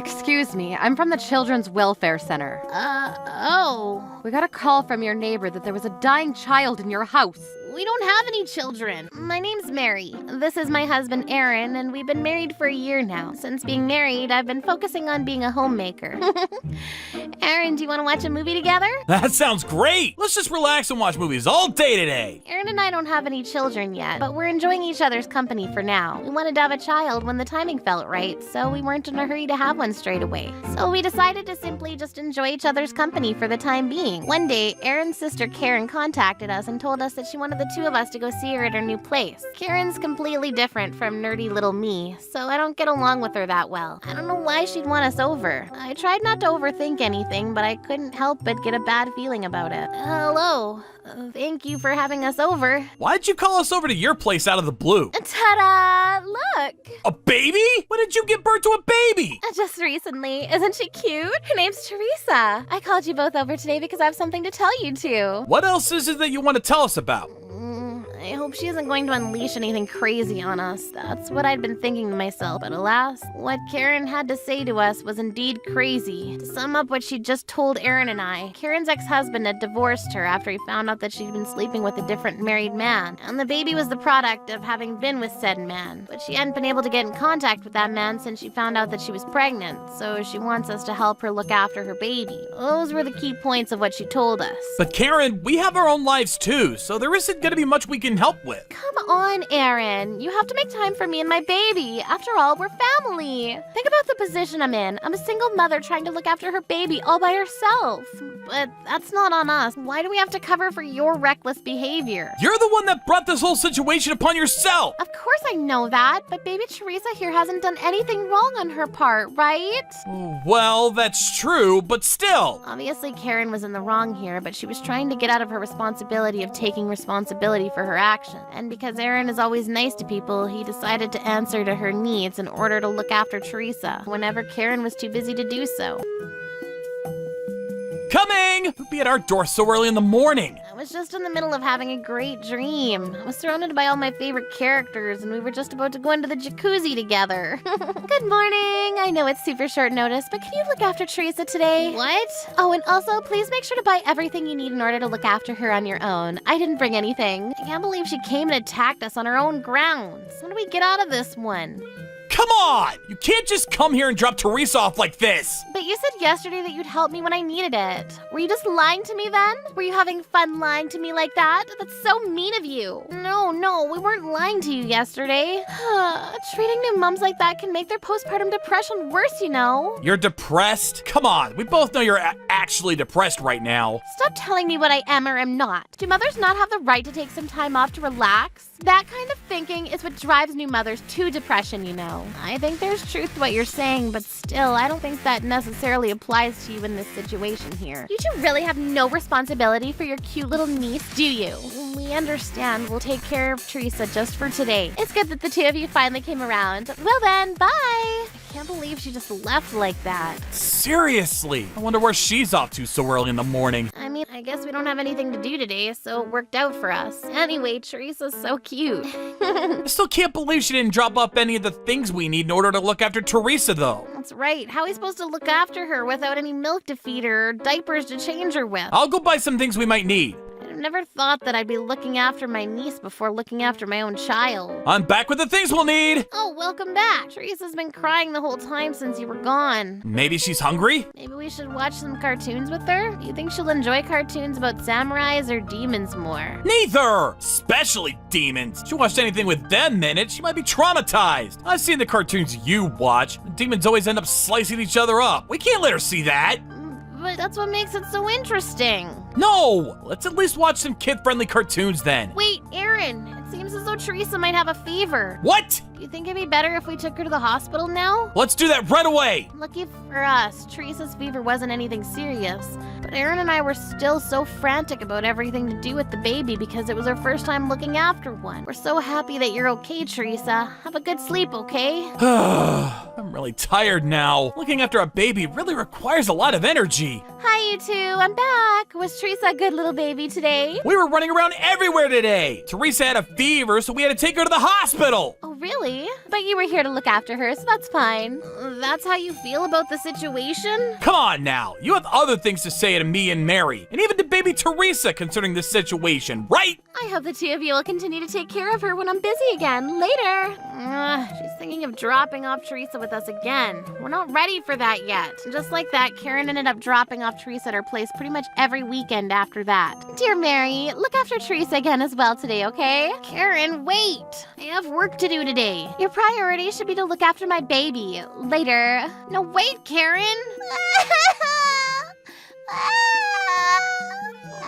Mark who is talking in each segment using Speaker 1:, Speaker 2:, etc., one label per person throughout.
Speaker 1: Excuse me, I'm from the Children's Welfare Center.
Speaker 2: Oh.
Speaker 1: We got a call from your neighbor that there was a dying child in your house.
Speaker 2: We don't have any children. My name's Mary. This is my husband, Aaron, and we've been married for a year now. Since being married, I've been focusing on being a homemaker. Aaron, do you want to watch a movie together?
Speaker 3: That sounds great! Let's just relax and watch movies all day today.
Speaker 2: Aaron and I don't have any children yet, but we're enjoying each other's company for now. We wanted to have a child when the timing felt right, so we weren't in a hurry to have one straight away. So we decided to simply just enjoy each other's company for the time being. One day, Aaron's sister Karen contacted us and told us that she wanted the two of us to go see her at her new place. Karen's completely different from nerdy little me, so I don't get along with her that well. I don't know why she'd want us over. I tried not to overthink anything, but I couldn't help but get a bad feeling about it. Hello. Thank you for having us over.
Speaker 3: Why'd you call us over to your place out of the blue?
Speaker 2: Ta-da! Look!
Speaker 3: A baby? When did you give birth to a baby?
Speaker 2: Just recently. Isn't she cute? Her name's Teresa. I called you both over today because I have something to tell you two.
Speaker 3: What else is it that you want to tell us about?
Speaker 2: I hope she isn't going to unleash anything crazy on us. That's what I'd been thinking to myself. But alas, what Karen had to say to us was indeed crazy. To sum up what she just told Aaron and I, Karen's ex-husband had divorced her after he found out that she'd been sleeping with a different married man. And the baby was the product of having been with said man. But she hadn't been able to get in contact with that man since she found out that she was pregnant. So she wants us to help her look after her baby. Those were the key points of what she told us.
Speaker 3: But Karen, we have our own lives too, so there isn't going to be much we can help with.
Speaker 2: Come on, Aaron. You have to make time for me and my baby. After all, we're family. Think about the position I'm in. I'm a single mother trying to look after her baby all by herself. But that's not on us. Why do we have to cover for your reckless behavior?
Speaker 3: You're the one that brought this whole situation upon yourself.
Speaker 2: Of course I know that, but baby Teresa here hasn't done anything wrong on her part, right?
Speaker 3: Well, that's true, but still.
Speaker 2: Obviously, Karen was in the wrong here, but she was trying to get out of her responsibility of taking responsibility for her actions. And because Aaron is always nice to people, he decided to answer to her needs in order to look after Teresa whenever Karen was too busy to do so.
Speaker 3: Coming! Who'd be at our door so early in the morning?
Speaker 2: I was just in the middle of having a great dream. I was surrounded by all my favorite characters, and we were just about to go into the jacuzzi together. Good morning! I know it's super short notice, but can you look after Teresa today? What? Oh, and also, please make sure to buy everything you need in order to look after her on your own. I didn't bring anything. I can't believe she came and attacked us on her own grounds. When do we get out of this one?
Speaker 3: Come on! You can't just come here and drop Teresa off like this!
Speaker 2: But you said yesterday that you'd help me when I needed it. Were you just lying to me then? Were you having fun lying to me like that? That's so mean of you. No, we weren't lying to you yesterday. Treating new moms like that can make their postpartum depression worse, you know.
Speaker 3: You're depressed? Come on, we both know you're actually depressed right now.
Speaker 2: Stop telling me what I am or am not. Do mothers not have the right to take some time off to relax? That kind of thinking is what drives new mothers to depression, you know. I think there's truth to what you're saying, but still, I don't think that necessarily applies to you in this situation here. You two really have no responsibility for your cute little niece, do you? We understand. We'll take care of Teresa just for today. It's good that the two of you finally came around. Well then, bye! I can't believe she just left like that.
Speaker 3: Seriously? I wonder where she's off to so early in the morning.
Speaker 2: I mean, I guess we don't have anything to do today, so it worked out for us. Anyway, Teresa's so cute.
Speaker 3: I still can't believe she didn't drop off any of the things we need in order to look after Teresa, though.
Speaker 2: That's right. How are we supposed to look after her without any milk to feed her or diapers to change her with?
Speaker 3: I'll go buy some things we might need.
Speaker 2: I never thought that I'd be looking after my niece before looking after my own child.
Speaker 3: I'm back with the things we'll need.
Speaker 2: Oh, welcome back. Teresa's been crying the whole time since you were gone.
Speaker 3: Maybe she's hungry?
Speaker 2: Maybe we should watch some cartoons with her? Do you think she'll enjoy cartoons about samurais or demons more?
Speaker 3: Neither! Especially demons. If she watched anything with them in it, she might be traumatized. I've seen the cartoons you watch. Demons always end up slicing each other up. We can't let her see that.
Speaker 2: But that's what makes it so interesting.
Speaker 3: No! Let's at least watch some kid-friendly cartoons then.
Speaker 2: Wait, Aaron, it seems as though Teresa might have a fever.
Speaker 3: What?
Speaker 2: Do you think it'd be better if we took her to the hospital now?
Speaker 3: Let's do that right away!
Speaker 2: Lucky for us, Teresa's fever wasn't anything serious, but But Aaron and I were still so frantic about everything to do with the baby because it was our first time looking after one. We're so happy that you're okay, Teresa. Have a good sleep, okay?
Speaker 3: I'm really tired now. Looking after a baby really requires a lot of energy.
Speaker 2: Hi, you two. I'm back. Was Teresa a good little baby today?
Speaker 3: We were running around everywhere today. Teresa had a fever, so we had to take her to the hospital.
Speaker 2: Oh, really? But you were here to look after her, so that's fine. That's how you feel about the situation?
Speaker 3: Come on now. You have other things to say to me and Mary, and even to baby Teresa concerning this situation, right?
Speaker 2: I hope the two of you will continue to take care of her when I'm busy again, later. She's thinking of dropping off Teresa with us again. We're not ready for that yet. Just like that, Karen ended up dropping off Teresa at her place pretty much every weekend after that. Dear Mary, look after Teresa again as well today, okay? Karen, wait! I have work to do today. Your priority should be to look after my baby. Later. No, wait, Karen!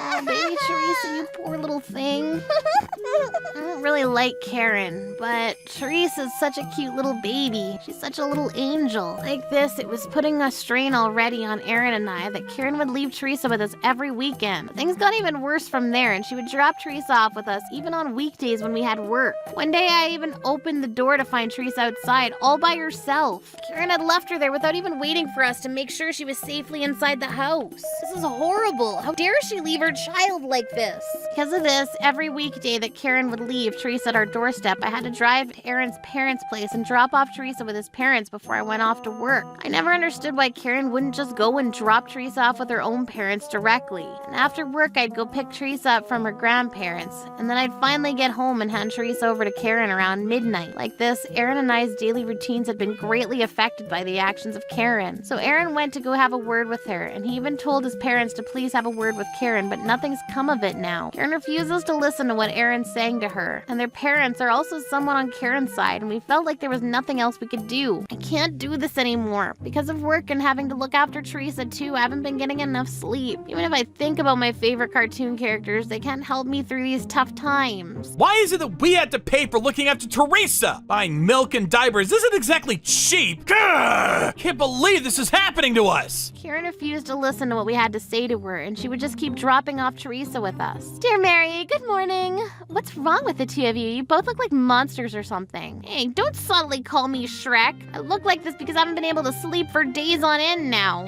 Speaker 2: Oh, baby Teresa, you poor little thing. I don't really like Karen, but Teresa's such a cute little baby. She's such a little angel. Like this, it was putting a strain already on Aaron and I that Karen would leave Teresa with us every weekend. Things got even worse from there, and she would drop Teresa off with us even on weekdays when we had work. One day I even opened the door to find Teresa outside all by herself. Karen had left her there without even waiting for us to make sure she was safely inside the house. This is horrible. How dare she leave her child like this? Because of this, every weekday that Karen would leave Teresa at our doorstep, I had to drive to Aaron's parents' place and drop off Teresa with his parents before I went off to work. I never understood why Karen wouldn't just go and drop Teresa off with her own parents directly. And after work, I'd go pick Teresa up from her grandparents, and then I'd finally get home and hand Teresa over to Karen around midnight. Like this, Aaron and I's daily routines had been greatly affected by the actions of Karen. So Aaron went to go have a word with her, and he even told his parents to please have a word with Karen, but nothing's come of it now. Karen refuses to listen to what Aaron's saying to her, and their parents are also someone on Karen's side, and we felt like there was nothing else we could do. I can't do this anymore. Because of work and having to look after Teresa too, I haven't been getting enough sleep. Even if I think about my favorite cartoon characters, they can't help me through these tough times.
Speaker 3: Why is it that we had to pay for looking after Teresa? Buying milk and diapers isn't exactly cheap. Grr! Can't believe this is happening to us.
Speaker 2: Karen refused to listen to what we had to say to her, and she would just keep dropping off Teresa with us. Dear Mary, good morning. What's wrong with the two of you? You both look like monsters or something. Hey, don't subtly call me Shrek. I look like this because I haven't been able to sleep for days on end now.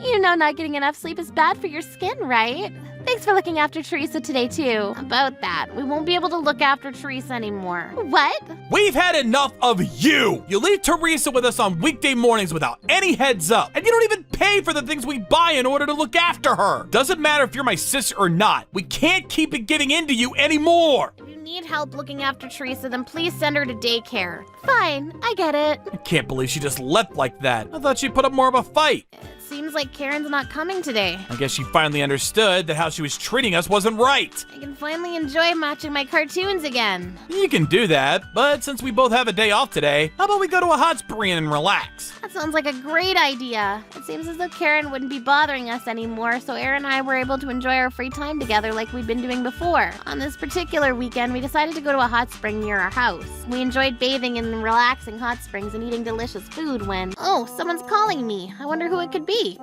Speaker 2: You know not getting enough sleep is bad for your skin, right? Thanks for looking after Teresa today, too. About that, we won't be able to look after Teresa anymore. What?
Speaker 3: We've had enough of you! You leave Teresa with us on weekday mornings without any heads up, and you don't even pay for the things we buy in order to look after her. Doesn't matter if you're my sister or not. We can't keep it giving in to you anymore.
Speaker 2: If you need help looking after Teresa, then please send her to daycare. Fine, I get it.
Speaker 3: I can't believe she just left like that. I thought she'd put up more of a fight.
Speaker 2: It seems like Karen's not coming today.
Speaker 3: I guess she finally understood that how she was treating us wasn't right.
Speaker 2: I can finally enjoy watching my cartoons again.
Speaker 3: You can do that, but since we both have a day off today, how about we go to a hot spring and relax?
Speaker 2: That sounds like a great idea. It seems as though Karen wouldn't be bothering us anymore, so Aaron and I were able to enjoy our free time together like we'd been doing before. On this particular weekend, we decided to go to a hot spring near our house. We enjoyed bathing in relaxing hot springs and eating delicious food when... Oh, someone's calling me. I wonder who it could be.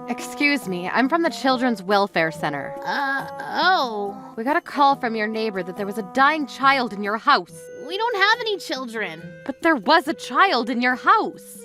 Speaker 1: Excuse me, I'm from the Children's Welfare Center.
Speaker 2: Oh.
Speaker 1: We got a call from your neighbor that there was a dying child in your house.
Speaker 2: We don't have any children.
Speaker 1: But there was a child in your house.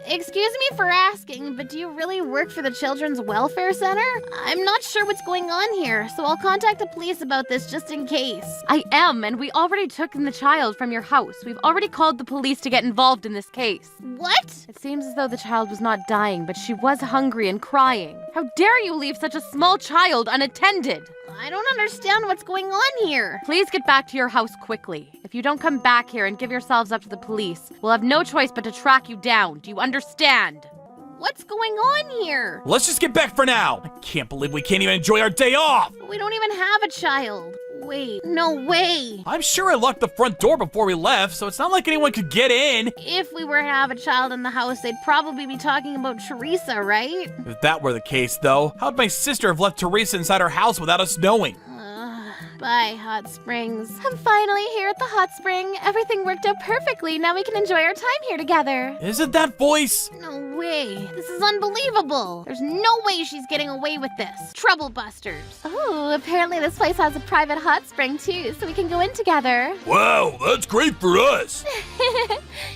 Speaker 2: Excuse me for asking, but do you really work for the Children's Welfare Center? I'm not sure what's going on here, so I'll contact the police about this just in case.
Speaker 1: I am, and we already took the child from your house. We've already called the police to get involved in this case.
Speaker 2: What?
Speaker 1: It seems as though the child was not dying, but she was hungry and crying. How dare you leave such a small child unattended?
Speaker 2: I don't understand what's going on here.
Speaker 1: Please get back to your house quickly. If you don't come back here and give yourselves up to the police, we'll have no choice but to track you down. Do you understand?
Speaker 2: What's going on here?
Speaker 3: Let's just get back for now. I can't believe we can't even enjoy our day off.
Speaker 2: We don't even have a child. Wait, no way.
Speaker 3: I'm sure I locked the front door before we left, so it's not like anyone could get in.
Speaker 2: If we were to have a child in the house, they'd probably be talking about Teresa, right?
Speaker 3: If that were the case, though, how'd my sister have left Teresa inside her house without us knowing?
Speaker 2: Bye, Hot Springs. I'm finally here at the hot spring. Everything worked out perfectly. Now we can enjoy our time here together.
Speaker 3: Isn't that voice?
Speaker 2: No way. This is unbelievable. There's no way she's getting away with this. Trouble busters. Oh, apparently this place has a private hot spring too, so we can go in together.
Speaker 3: Wow, that's great for us.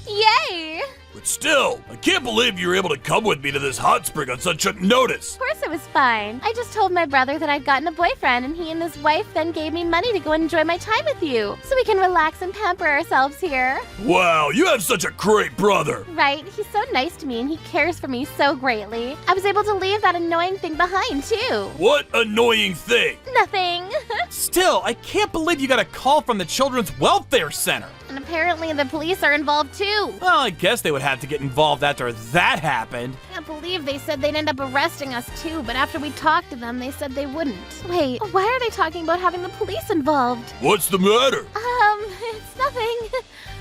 Speaker 2: Yay!
Speaker 3: But still, I can't believe you were able to come with me to this hot spring on such short notice.
Speaker 2: Of course it was fine. I just told my brother that I'd gotten a boyfriend, and he and his wife then gave me money to go and enjoy my time with you, so we can relax and pamper ourselves here.
Speaker 3: Wow, you have such a great brother.
Speaker 2: Right, he's so nice to me and he cares for me so greatly. I was able to leave that annoying thing behind too.
Speaker 3: What annoying thing?
Speaker 2: Nothing.
Speaker 3: Still, I can't believe you got a call from the Children's Welfare Center.
Speaker 2: And apparently the police are involved too.
Speaker 3: Well, I guess they would have to get involved after that happened.
Speaker 2: I can't believe they said they'd end up arresting us too, but after we talked to them, they said they wouldn't. Wait, why are they talking about having the police involved?
Speaker 3: What's the matter?
Speaker 2: It's nothing.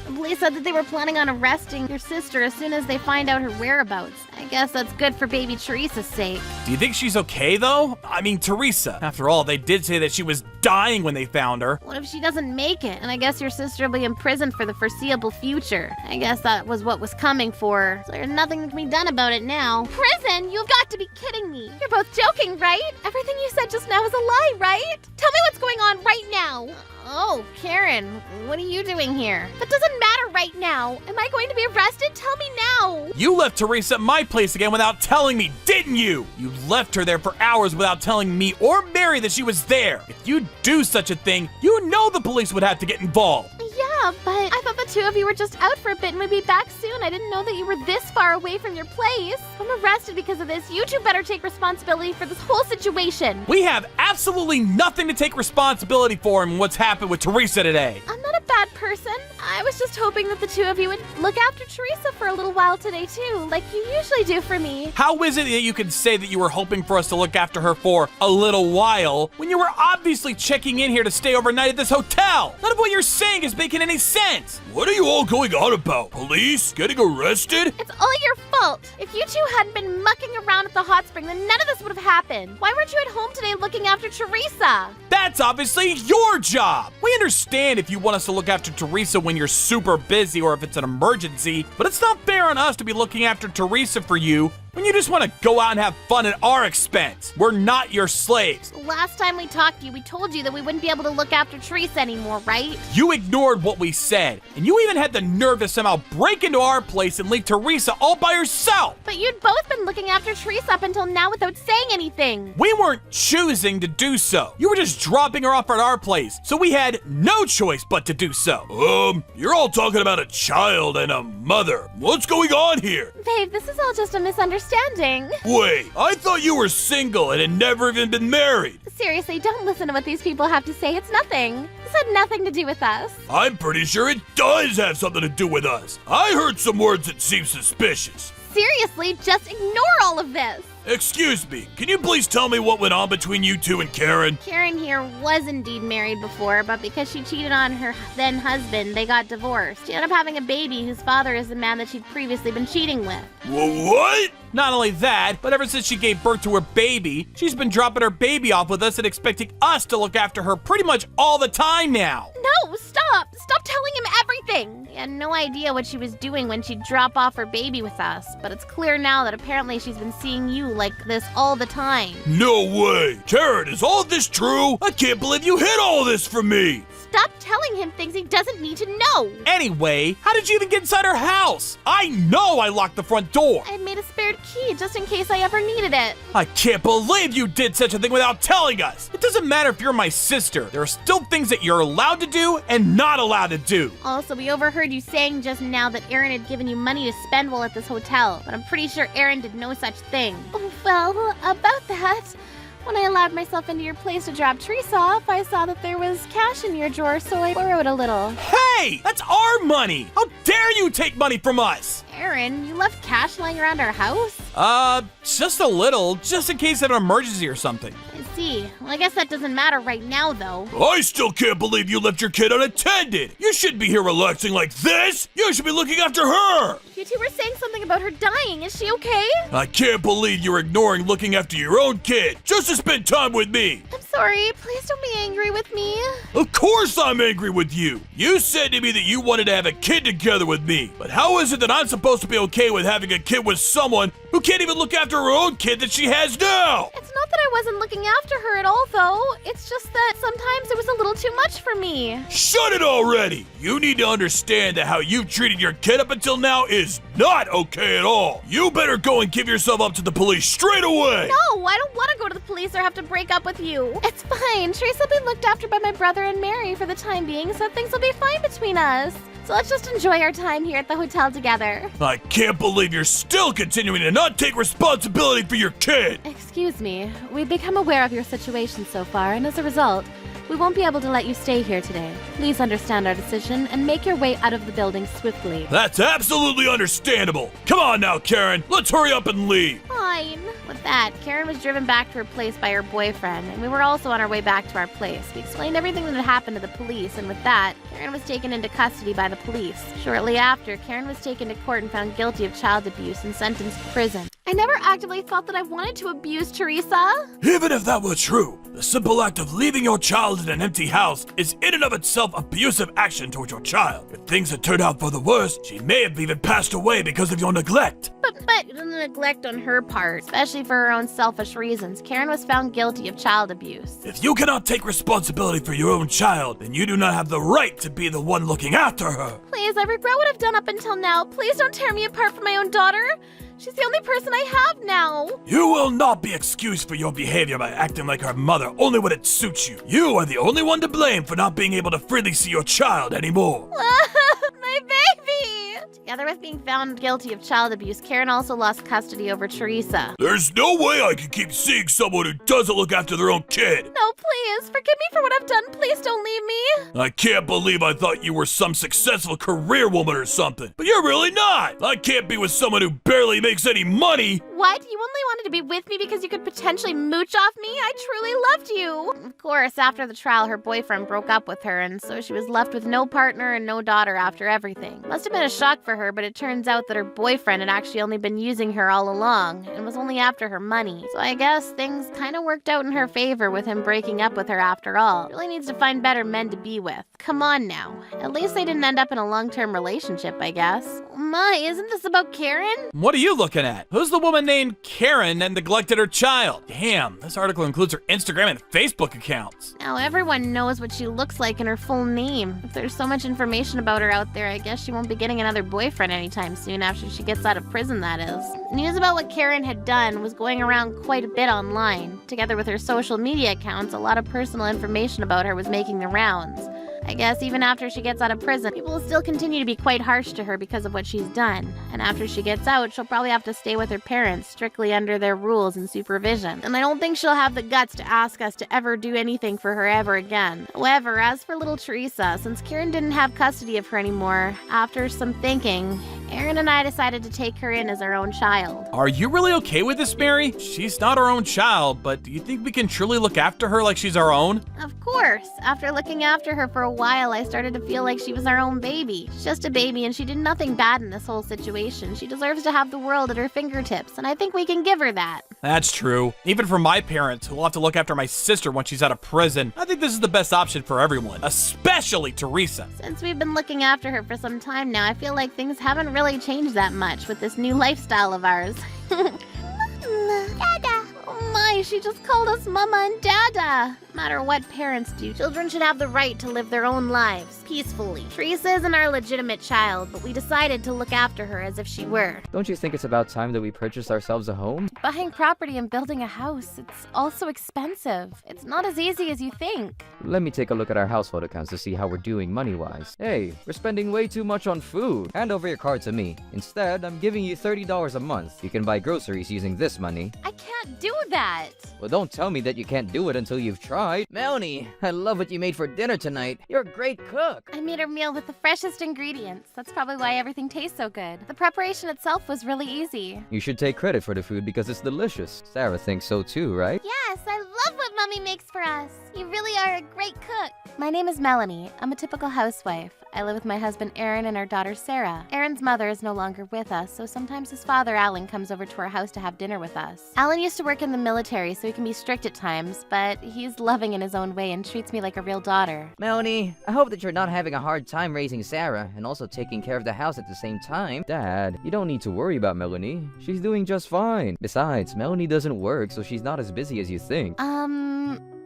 Speaker 2: The police said that they were planning on arresting your sister as soon as they find out her whereabouts. I guess that's good for baby Teresa's sake.
Speaker 3: Do you think she's okay, though? I mean, Teresa. After all, they did say that she was dying when they found her.
Speaker 2: What if she doesn't make it? And I guess your sister will be in prison for the foreseeable future. I guess that was what was coming for her. So there's nothing that can be done about it now. Prison? You've got to be kidding me. You're both joking, right? Everything you said just now was a lie, right? Tell me what's going on right now. Oh, Karen, what are you doing here? That doesn't matter right now. Am I going to be arrested? Tell me now.
Speaker 3: You left Teresa at my place again without telling me, didn't you? You left her there for hours without telling me or Mary that she was there. If you do such a thing, you know the police would have to get involved.
Speaker 2: Yeah, but I thought the two of you were just out for a bit and would be back soon. I didn't know that you were this far away from your place. If I'm arrested because of this, you two better take responsibility for this whole situation.
Speaker 3: We have absolutely nothing to take responsibility for in what's happened with Teresa today.
Speaker 2: I'm not a bad person. I was just hoping that the two of you would look after Teresa for a little while today too, like you usually do for me.
Speaker 3: How is it that you can say that you were hoping for us to look after her for a little while when you were obviously checking in here to stay overnight at this hotel? None of what you're saying is making any sense. What are you all going on about? Police getting arrested?
Speaker 2: It's all your fault. If you two hadn't been mucking around at the hot spring, then none of this would have happened. Why weren't you at home today looking after Teresa?
Speaker 3: That's obviously your job. We understand if you want us to look after Teresa when you're super busy or if it's an emergency, but it's not fair on us to be looking after Teresa for you when you just want to go out and have fun at our expense. We're not your slaves.
Speaker 2: Last time we talked to you, we told you that we wouldn't be able to look after Teresa anymore, right?
Speaker 3: You ignored what we said, and you even had the nerve to somehow break into our place and leave Teresa all by herself.
Speaker 2: But you'd both been looking after Teresa up until now without saying anything.
Speaker 3: We weren't choosing to do so. You were just dropping her off at our place, so we had no choice but to do so. You're all talking about a child and a mother. What's going on here?
Speaker 2: Babe, this is all just a misunderstanding.
Speaker 3: Wait, I thought you were single and had never even been married.
Speaker 2: Seriously, don't listen to what these people have to say. It's nothing. This had nothing to do with us.
Speaker 3: I'm pretty sure it does have something to do with us. I heard some words that seem suspicious.
Speaker 2: Seriously, just ignore all of this.
Speaker 3: Excuse me, can you please tell me what went on between you two and Karen?
Speaker 2: Karen here was indeed married before, but because she cheated on her then husband, they got divorced. She ended up having a baby whose father is the man that she'd previously been cheating with.
Speaker 3: What? Not only that, but ever since she gave birth to her baby, she's been dropping her baby off with us and expecting us to look after her pretty much all the time now.
Speaker 2: No, stop! Stop telling him everything! He had no idea what she was doing when she'd drop off her baby with us, but it's clear now that apparently she's been seeing you like this all the time.
Speaker 3: No way! Karen, is all this true? I can't believe you hid all this from me!
Speaker 2: Stop telling him things he doesn't need to know!
Speaker 3: Anyway, how did you even get inside her house? I know I locked the front door!
Speaker 2: I had made a spare key just in case I ever needed it.
Speaker 3: I can't believe you did such a thing without telling us! It doesn't matter if you're my sister. There are still things that you're allowed to do and not allowed to do.
Speaker 2: Also, we overheard you saying just now that Aaron had given you money to spend while at this hotel, but I'm pretty sure Aaron did no such thing. Oh, well, about that... When I allowed myself into your place to drop Teresa off, I saw that there was cash in your drawer, so I borrowed a little.
Speaker 3: Hey! That's our money! How dare you take money from us?
Speaker 2: Aaron, you left cash lying around our house?
Speaker 3: Just a little, just in case of an emergency or something.
Speaker 2: I see. Well, I guess that doesn't matter right now, though.
Speaker 3: I still can't believe you left your kid unattended! You shouldn't be here relaxing like this! You should be looking after her!
Speaker 2: You two were saying something about her dying. Is she okay?
Speaker 3: I can't believe you're ignoring looking after your own kid just to spend time with me!
Speaker 2: I'm so sorry. Please don't be angry with me.
Speaker 3: Of course I'm angry with you. You said to me that you wanted to have a kid together with me. But how is it that I'm supposed to be okay with having a kid with someone who can't even look after her own kid that she has now?
Speaker 2: It's not that I wasn't looking after her at all, though. It's just that sometimes it was a little too much for me.
Speaker 3: Shut it already! You need to understand that how you've treated your kid up until now is not okay at all. You better go and give yourself up to the police straight away!
Speaker 2: No, I don't want to go to the police or have to break up with you. It's fine. Teresa will be looked after by my brother and Mary for the time being, so things will be fine between us. So let's just enjoy our time here at the hotel together.
Speaker 3: I can't believe you're still continuing to not take responsibility for your kid!
Speaker 1: Excuse me. We've become aware of your situation so far, and as a result, we won't be able to let you stay here today. Please understand our decision and make your way out of the building swiftly.
Speaker 3: That's absolutely understandable! Come on now, Karen, let's hurry up and leave!
Speaker 2: Fine. With that, Karen was driven back to her place by her boyfriend, and we were also on our way back to our place. We explained everything that had happened to the police, and with that, Karen was taken into custody by the police. Shortly after, Karen was taken to court and found guilty of child abuse and sentenced to prison. I never actively thought that I wanted to abuse Teresa.
Speaker 3: Even if that were true, the simple act of leaving your child in an empty house is in and of itself abusive action towards your child. If things had turned out for the worst, she may have even passed away because of your neglect.
Speaker 2: But neglect on her part, especially for her own selfish reasons. Karen was found guilty of child abuse.
Speaker 3: If you cannot take responsibility for your own child, then you do not have the right to be the one looking after her.
Speaker 2: Please, I regret what I've done up until now. Please don't tear me apart from my own daughter. She's the only person I have now.
Speaker 3: You will not be excused for your behavior by acting like her mother only when it suits you. You are the only one to blame for not being able to freely see your child anymore.
Speaker 2: My baby! Together with being found guilty of child abuse, Karen also lost custody over Teresa.
Speaker 3: There's no way I can keep seeing someone who doesn't look after their own kid.
Speaker 2: No, please, forgive me for what I've done. Please don't leave me.
Speaker 3: I can't believe I thought you were some successful career woman or something, but you're really not. I can't be with someone who barely makes any money.
Speaker 2: What? You only wanted to be with me because you could potentially mooch off me? I truly loved you. Of course, after the trial, her boyfriend broke up with her, and so she was left with no partner and no daughter after everything. Must have been a shock for her, but it turns out that her boyfriend had actually only been using her all along, and was only after her money. So I guess things kind of worked out in her favor with him breaking up with her after all. Really needs to find better men to be with. Come on now. At least they didn't end up in a long-term relationship, I guess. My, isn't this about Karen?
Speaker 3: What are you looking at? Who's the woman named Karen that neglected her child? Damn, this article includes her Instagram and Facebook accounts.
Speaker 2: Now everyone knows what she looks like and her full name. If there's so much information about her out there, I guess she won't be getting another boyfriend anytime soon after she gets out of prison, that is. News about what Karen had done was going around quite a bit online. Together with her social media accounts, a lot of personal information about her was making the rounds. I guess even after she gets out of prison, people will still continue to be quite harsh to her because of what she's done. And after she gets out, she'll probably have to stay with her parents, strictly under their rules and supervision. And I don't think she'll have the guts to ask us to ever do anything for her ever again. However, as for little Teresa, since Karen didn't have custody of her anymore, after some thinking, Aaron and I decided to take her in as our own child.
Speaker 3: Are you really okay with this, Mary? She's not our own child, but do you think we can truly look after her like she's our own?
Speaker 2: Of course. After looking after her for a while, I started to feel like she was our own baby. She's just a baby and she did nothing bad in this whole situation. She deserves to have the world at her fingertips, and I think we can give her that.
Speaker 3: That's true. Even for my parents, who will have to look after my sister when she's out of prison, I think this is the best option for everyone, especially Teresa.
Speaker 2: Since we've been looking after her for some time now, I feel like things haven't really changed that much with this new lifestyle of ours. Dada! Oh my, she just called us Mama and Dada. No matter what parents do, children should have the right to live their own lives, peacefully. Teresa isn't our legitimate child, but we decided to look after her as if she were.
Speaker 4: Don't you think it's about time that we purchased ourselves a home?
Speaker 1: Buying property and building a house, it's also expensive. It's not as easy as you think.
Speaker 4: Let me take a look at our household accounts to see how we're doing money-wise. Hey, we're spending way too much on food. Hand over your card to me. Instead, I'm giving you $30 a month. You can buy groceries using this money.
Speaker 1: I can't do that.
Speaker 4: Well, don't tell me that you can't do it until you've tried.
Speaker 5: Melanie, I love what you made for dinner tonight. You're a great cook.
Speaker 1: I made her meal with the freshest ingredients. That's probably why everything tastes so good. The preparation itself was really easy.
Speaker 4: You should take credit for the food because it's delicious. Sarah thinks so too, right?
Speaker 2: Yes, I love what Mommy makes for us. You really are a great cook.
Speaker 1: My name is Melanie. I'm a typical housewife.
Speaker 2: I live with my husband Aaron and our daughter Sarah. Aaron's mother is no longer with us, so sometimes his father Alan comes over to our house to have dinner with us. Alan used to work in the military, so he can be strict at times, but he's loving in his own way and treats me like a real daughter.
Speaker 5: Melanie, I hope that you're not having a hard time raising Sarah and also taking care of the house at the same time.
Speaker 4: Dad, you don't need to worry about Melanie. She's doing just fine. Besides, Melanie doesn't work, so she's not as busy as you think.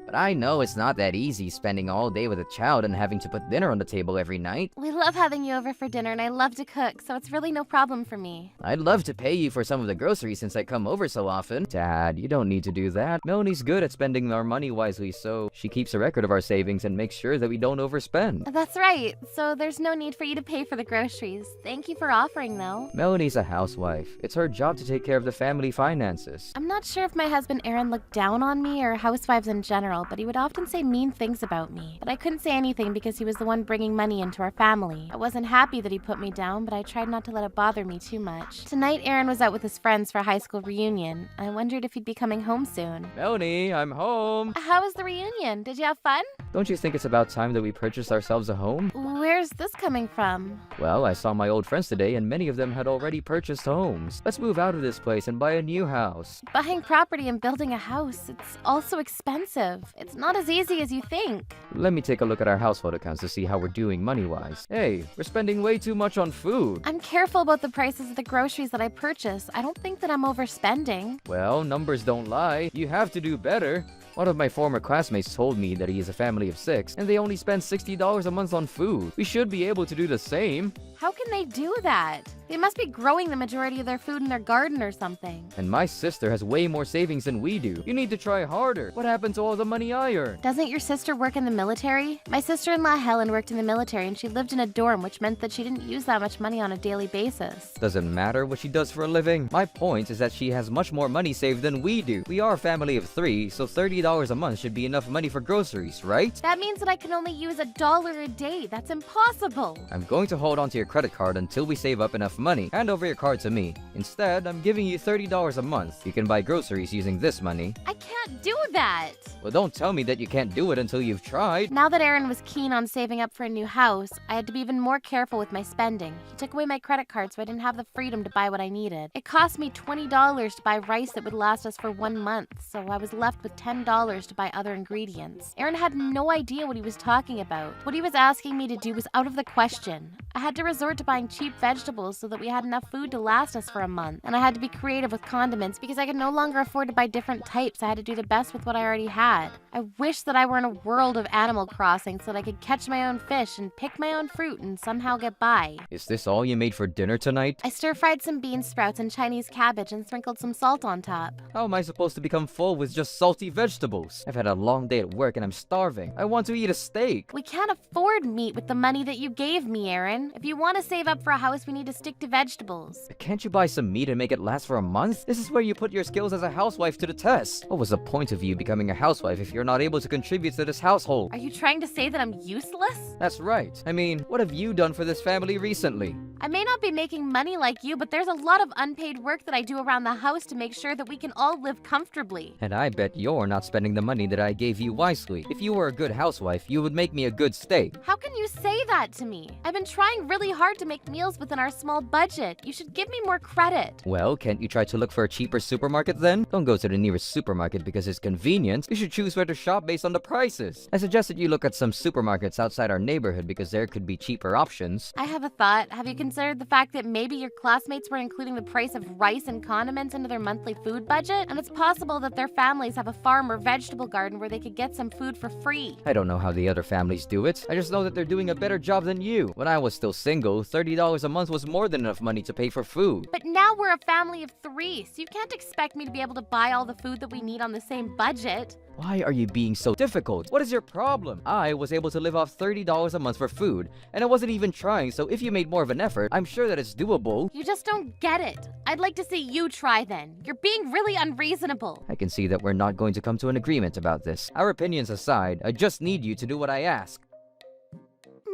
Speaker 5: But I know it's not that easy spending all day with a child and having to put dinner on the table every night.
Speaker 2: We love having you over for dinner, and I love to cook, so it's really no problem for me.
Speaker 5: I'd love to pay you for some of the groceries since I come over so often.
Speaker 4: Dad, you don't need to do that. Melanie's good at spending our money wisely, so she keeps a record of our savings and makes sure that we don't overspend.
Speaker 2: That's right, so there's no need for you to pay for the groceries. Thank you for offering, though.
Speaker 4: Melanie's a housewife. It's her job to take care of the family finances.
Speaker 2: I'm not sure if my husband Aaron looked down on me or housewives in general, but he would often say mean things about me. But I couldn't say anything because he was the one bringing money into our family. I wasn't happy that he put me down, but I tried not to let it bother me too much. Tonight, Aaron was out with his friends for a high school reunion. I wondered if he'd be coming home soon.
Speaker 4: Melanie, I'm home.
Speaker 2: How was the reunion? Did you have fun?
Speaker 4: Don't you think it's about time that we purchased ourselves a home?
Speaker 2: Where's this coming from?
Speaker 4: Well, I saw my old friends today and many of them had already purchased homes. Let's move out of this place and buy a new house.
Speaker 2: Buying property and building a house, it's also expensive. It's not as easy as you think.
Speaker 4: Let me take a look at our household accounts to see how we're doing money-wise. Hey, we're spending way too much on food.
Speaker 2: I'm careful about the prices of the groceries that I purchase. I don't think that I'm overspending.
Speaker 4: Well, numbers don't lie. You have to do better. One of my former classmates told me that he is a family of 6, and they only spend $60 a month on food. We should be able to do the same.
Speaker 2: How can they do that? They must be growing the majority of their food in their garden or something.
Speaker 4: And my sister has way more savings than we do. You need to try harder. What happened to all the money I earned?
Speaker 2: Doesn't your sister work in the military? My sister-in-law Helen worked in the military and she lived in a dorm, which meant that she didn't use that much money on a daily basis.
Speaker 4: Doesn't matter what she does for a living. My point is that she has much more money saved than we do. We are a family of 3, so $30 a month should be enough money for groceries, right?
Speaker 2: That means that I can only use $1 a day. That's impossible.
Speaker 4: I'm going to hold on to your credit card until we save up enough money. Hand over your card to me. Instead, I'm giving you $30 a month. You can buy groceries using this money.
Speaker 2: I can't do that.
Speaker 4: Well, don't tell me that you can't do it until you've tried.
Speaker 2: Now that Aaron was keen on saving up for a new house, I had to be even more careful with my spending. He took away my credit card so I didn't have the freedom to buy what I needed. It cost me $20 to buy rice that would last us for 1 month, so I was left with $10 to buy other ingredients. Aaron had no idea what he was talking about. What he was asking me to do was out of the question. I had to resort to buying cheap vegetables so that we had enough food to last us for a month, and I had to be creative with condiments because I could no longer afford to buy different types. I had to do the best with what I already had. I wish that I were in a world of Animal Crossing so that I could catch my own fish and pick my own fruit and somehow get by.
Speaker 4: Is this all you made for dinner tonight?
Speaker 2: I stir-fried some bean sprouts and Chinese cabbage and sprinkled some salt on top.
Speaker 4: How am I supposed to become full with just salty vegetables? I've had a long day at work and I'm starving. I want to eat a steak.
Speaker 2: We can't afford meat with the money that you gave me, Aaron. If you want to save up for a house, we need to stick to vegetables.
Speaker 4: Can't you buy some meat and make it last for a month? This is where you put your skills as a housewife to the test. What was the point of you becoming a housewife if you're not able to contribute to this household?
Speaker 2: Are you trying to say that I'm useless?
Speaker 4: That's right. I mean, what have you done for this family recently?
Speaker 2: I may not be making money like you, but there's a lot of unpaid work that I do around the house to make sure that we can all live comfortably.
Speaker 4: And I bet you're not spending the money that I gave you wisely. If you were a good housewife, you would make me a good steak.
Speaker 2: How can you say that to me? I've been trying really hard to make meals within our small budget. You should give me more credit.
Speaker 4: Well, can't you try to look for a cheaper supermarket then? Don't go to the nearest supermarket because it's convenient. You should choose where to shop based on the prices. I suggested you look at some supermarkets outside our neighborhood because there could be cheaper options.
Speaker 2: I have a thought. Have you considered the fact that maybe your classmates were including the price of rice and condiments into their monthly food budget? And it's possible that their families have a farm or vegetable garden where they could get some food for free.
Speaker 4: I don't know how the other families do it. I just know that they're doing a better job than you. When I was still single, $30 a month was more than enough money to pay for food.
Speaker 2: But now we're a family of 3, so you can't expect me to be able to buy all the food that we need on the same budget.
Speaker 4: Why are you being so difficult? What is your problem? I was able to live off $30 a month for food, and I wasn't even trying, so if you made more of an effort, I'm sure that it's doable.
Speaker 2: You just don't get it. I'd like to see you try then. You're being really unreasonable.
Speaker 4: I can see that we're not going to come to an agreement about this. Our opinions aside, I just need you to do what I ask.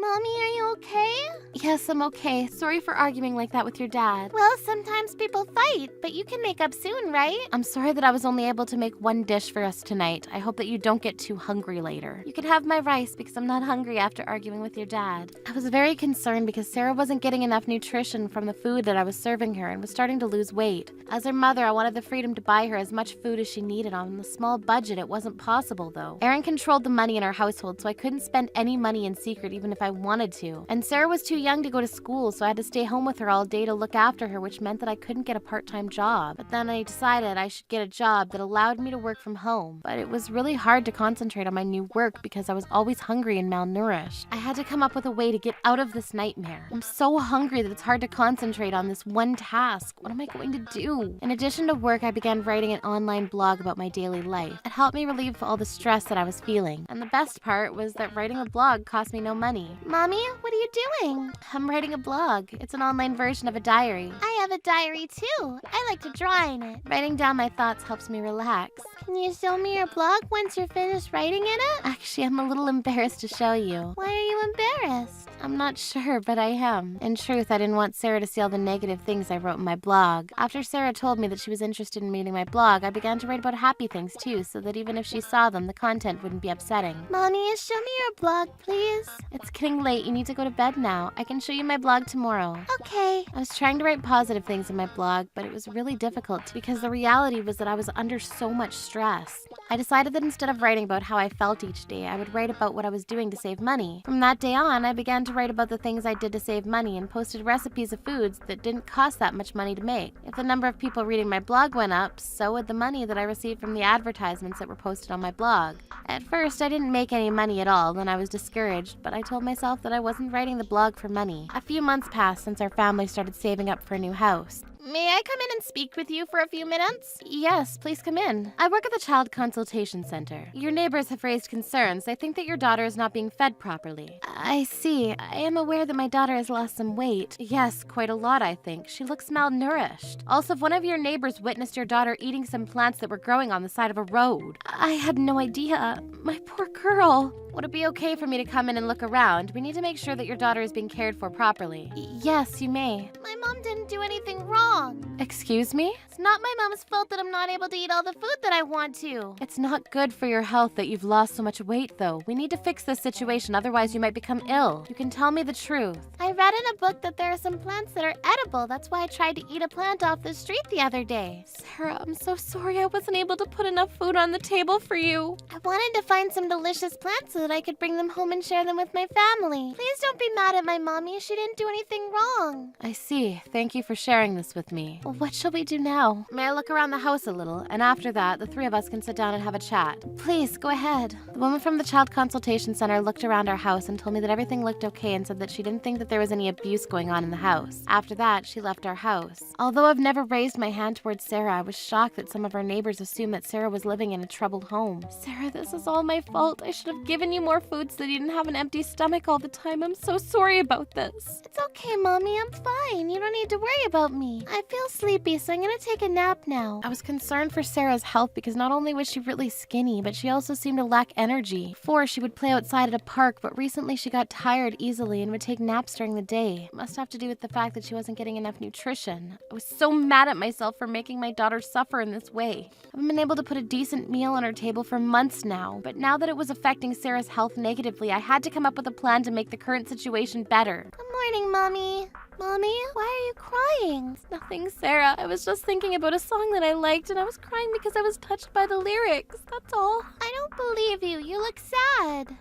Speaker 2: Mommy, are you okay?
Speaker 1: Yes, I'm okay. Sorry for arguing like that with your dad.
Speaker 2: Well, sometimes people fight, but you can make up soon, right?
Speaker 1: I'm sorry that I was only able to make one dish for us tonight. I hope that you don't get too hungry later. You can have my rice because I'm not hungry after arguing with your dad. I was very concerned because Sarah wasn't getting enough nutrition from the food that I was serving her and was starting to lose weight. As her mother, I wanted the freedom to buy her as much food as she needed on a small budget. It wasn't possible though. Aaron controlled the money in our household, so I couldn't spend any money in secret even if I wanted to. And Sarah was too young to go to school, so I had to stay home with her all day to look after her, which meant that I couldn't get a part-time job. But then I decided I should get a job that allowed me to work from home. But it was really hard to concentrate on my new work because I was always hungry and malnourished. I had to come up with a way to get out of this nightmare. I'm so hungry that it's hard to concentrate on this one task. What am I going to do? In addition to work, I began writing an online blog about my daily life. It helped me relieve all the stress that I was feeling. And the best part was that writing a blog cost me no money.
Speaker 2: Mommy, what are you doing?
Speaker 1: I'm writing a blog. It's an online version of a diary.
Speaker 2: I have a diary too. I like to draw in it.
Speaker 1: Writing down my thoughts helps me relax.
Speaker 2: Can you show me your blog once you're finished writing in it?
Speaker 1: Actually, I'm a little embarrassed to show you.
Speaker 2: Why are you embarrassed?
Speaker 1: I'm not sure, but I am. In truth, I didn't want Sarah to see all the negative things I wrote in my blog. After Sarah told me that she was interested in reading my blog, I began to write about happy things too, so that even if she saw them, the content wouldn't be upsetting.
Speaker 2: Mommy, show me your blog, please.
Speaker 1: It's getting late. You need to go to bed now. I can show you my blog tomorrow.
Speaker 2: Okay.
Speaker 1: I was trying to write positive things in my blog, but it was really difficult because the reality was that I was under so much stress. I decided that instead of writing about how I felt each day, I would write about what I was doing to save money. From that day on, I began to write about the things I did to save money and posted recipes of foods that didn't cost that much money to make. If the number of people reading my blog went up, so would the money that I received from the advertisements that were posted on my blog. At first, I didn't make any money at all, and I was discouraged, but I told myself that I wasn't writing the blog for money. A few months passed since our family started saving up for a new house.
Speaker 2: May I come in and speak with you for a few minutes?
Speaker 1: Yes, please come in. I work at the Child Consultation Center. Your neighbors have raised concerns. They think that your daughter is not being fed properly. I see. I am aware that my daughter has lost some weight. Yes, quite a lot, I think. She looks malnourished. Also, if one of your neighbors witnessed your daughter eating some plants that were growing on the side of a road. I had no idea. My poor girl. Would it be okay for me to come in and look around? We need to make sure that your daughter is being cared for properly. Yes, you may.
Speaker 2: My mom didn't do anything wrong.
Speaker 1: Excuse me?
Speaker 2: It's not my mom's fault that I'm not able to eat all the food that I want to.
Speaker 1: It's not good for your health that you've lost so much weight, though. We need to fix this situation, otherwise you might become ill. You can tell me the truth.
Speaker 2: I read in a book that there are some plants that are edible. That's why I tried to eat a plant off the street the other day.
Speaker 1: Sarah, I'm so sorry I wasn't able to put enough food on the table for you.
Speaker 2: I wanted to find some delicious plants so that I could bring them home and share them with my family. Please don't be mad at my mommy. She didn't do anything wrong.
Speaker 1: I see. Thank you for sharing this with me. Well, what shall we do now? May I look around the house a little, and after that, the three of us can sit down and have a chat. Please, go ahead. The woman from the Child Consultation Center looked around our house and told me that everything looked okay and said that she didn't think that there was any abuse going on in the house. After that, she left our house. Although I've never raised my hand towards Sarah, I was shocked that some of our neighbors assumed that Sarah was living in a troubled home. Sarah, this is all my fault. I should have given you more food so that you didn't have an empty stomach all the time. I'm so sorry about this.
Speaker 2: It's okay, Mommy. I'm fine. You don't need to worry about me. I feel sleepy, so I'm gonna take a nap now.
Speaker 1: I was concerned for Sarah's health because not only was she really skinny, but she also seemed to lack energy. Before, she would play outside at a park, but recently she got tired easily and would take naps during the day. It must have to do with the fact that she wasn't getting enough nutrition. I was so mad at myself for making my daughter suffer in this way. I haven't been able to put a decent meal on her table for months now, but now that it was affecting Sarah's health negatively, I had to come up with a plan to make the current situation better.
Speaker 2: Good morning, Mommy. Mommy, why are you crying?
Speaker 1: It's nothing, Sarah. I was just thinking about a song that I liked, and I was crying because I was touched by the lyrics. That's all.
Speaker 2: I don't believe you. You look sad.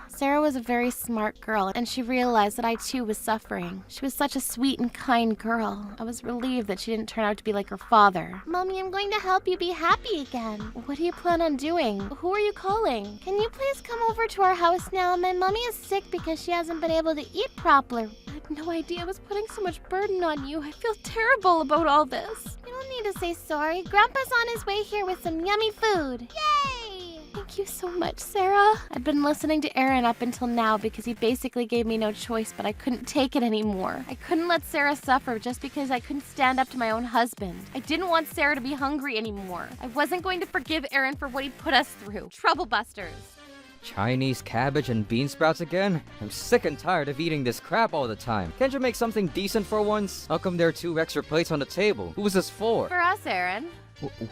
Speaker 1: Sarah was a very smart girl, and she realized that I too was suffering. She was such a sweet and kind girl. I was relieved that she didn't turn out to be like her father.
Speaker 2: Mommy, I'm going to help you be happy again.
Speaker 1: What do you plan on doing? Who are you calling?
Speaker 2: Can you please come over to our house now? My mommy is sick because she hasn't been able to eat properly.
Speaker 1: I had no idea I was putting so much burden on you. I feel terrible about all this.
Speaker 2: You don't need to say sorry. Grandpa's on his way here with some yummy food. Yay!
Speaker 1: Thank you so much, Sarah. I'd been listening to Aaron up until now because he basically gave me no choice, but I couldn't take it anymore. I couldn't let Sarah suffer just because I couldn't stand up to my own husband. I didn't want Sarah to be hungry anymore. I wasn't going to forgive Aaron for what he put us through. Trouble busters.
Speaker 4: Chinese cabbage and bean sprouts again? I'm sick and tired of eating this crap all the time. Can't you make something decent for once? How come there are 2 extra plates on the table? Who was this for?
Speaker 1: For us, Aaron.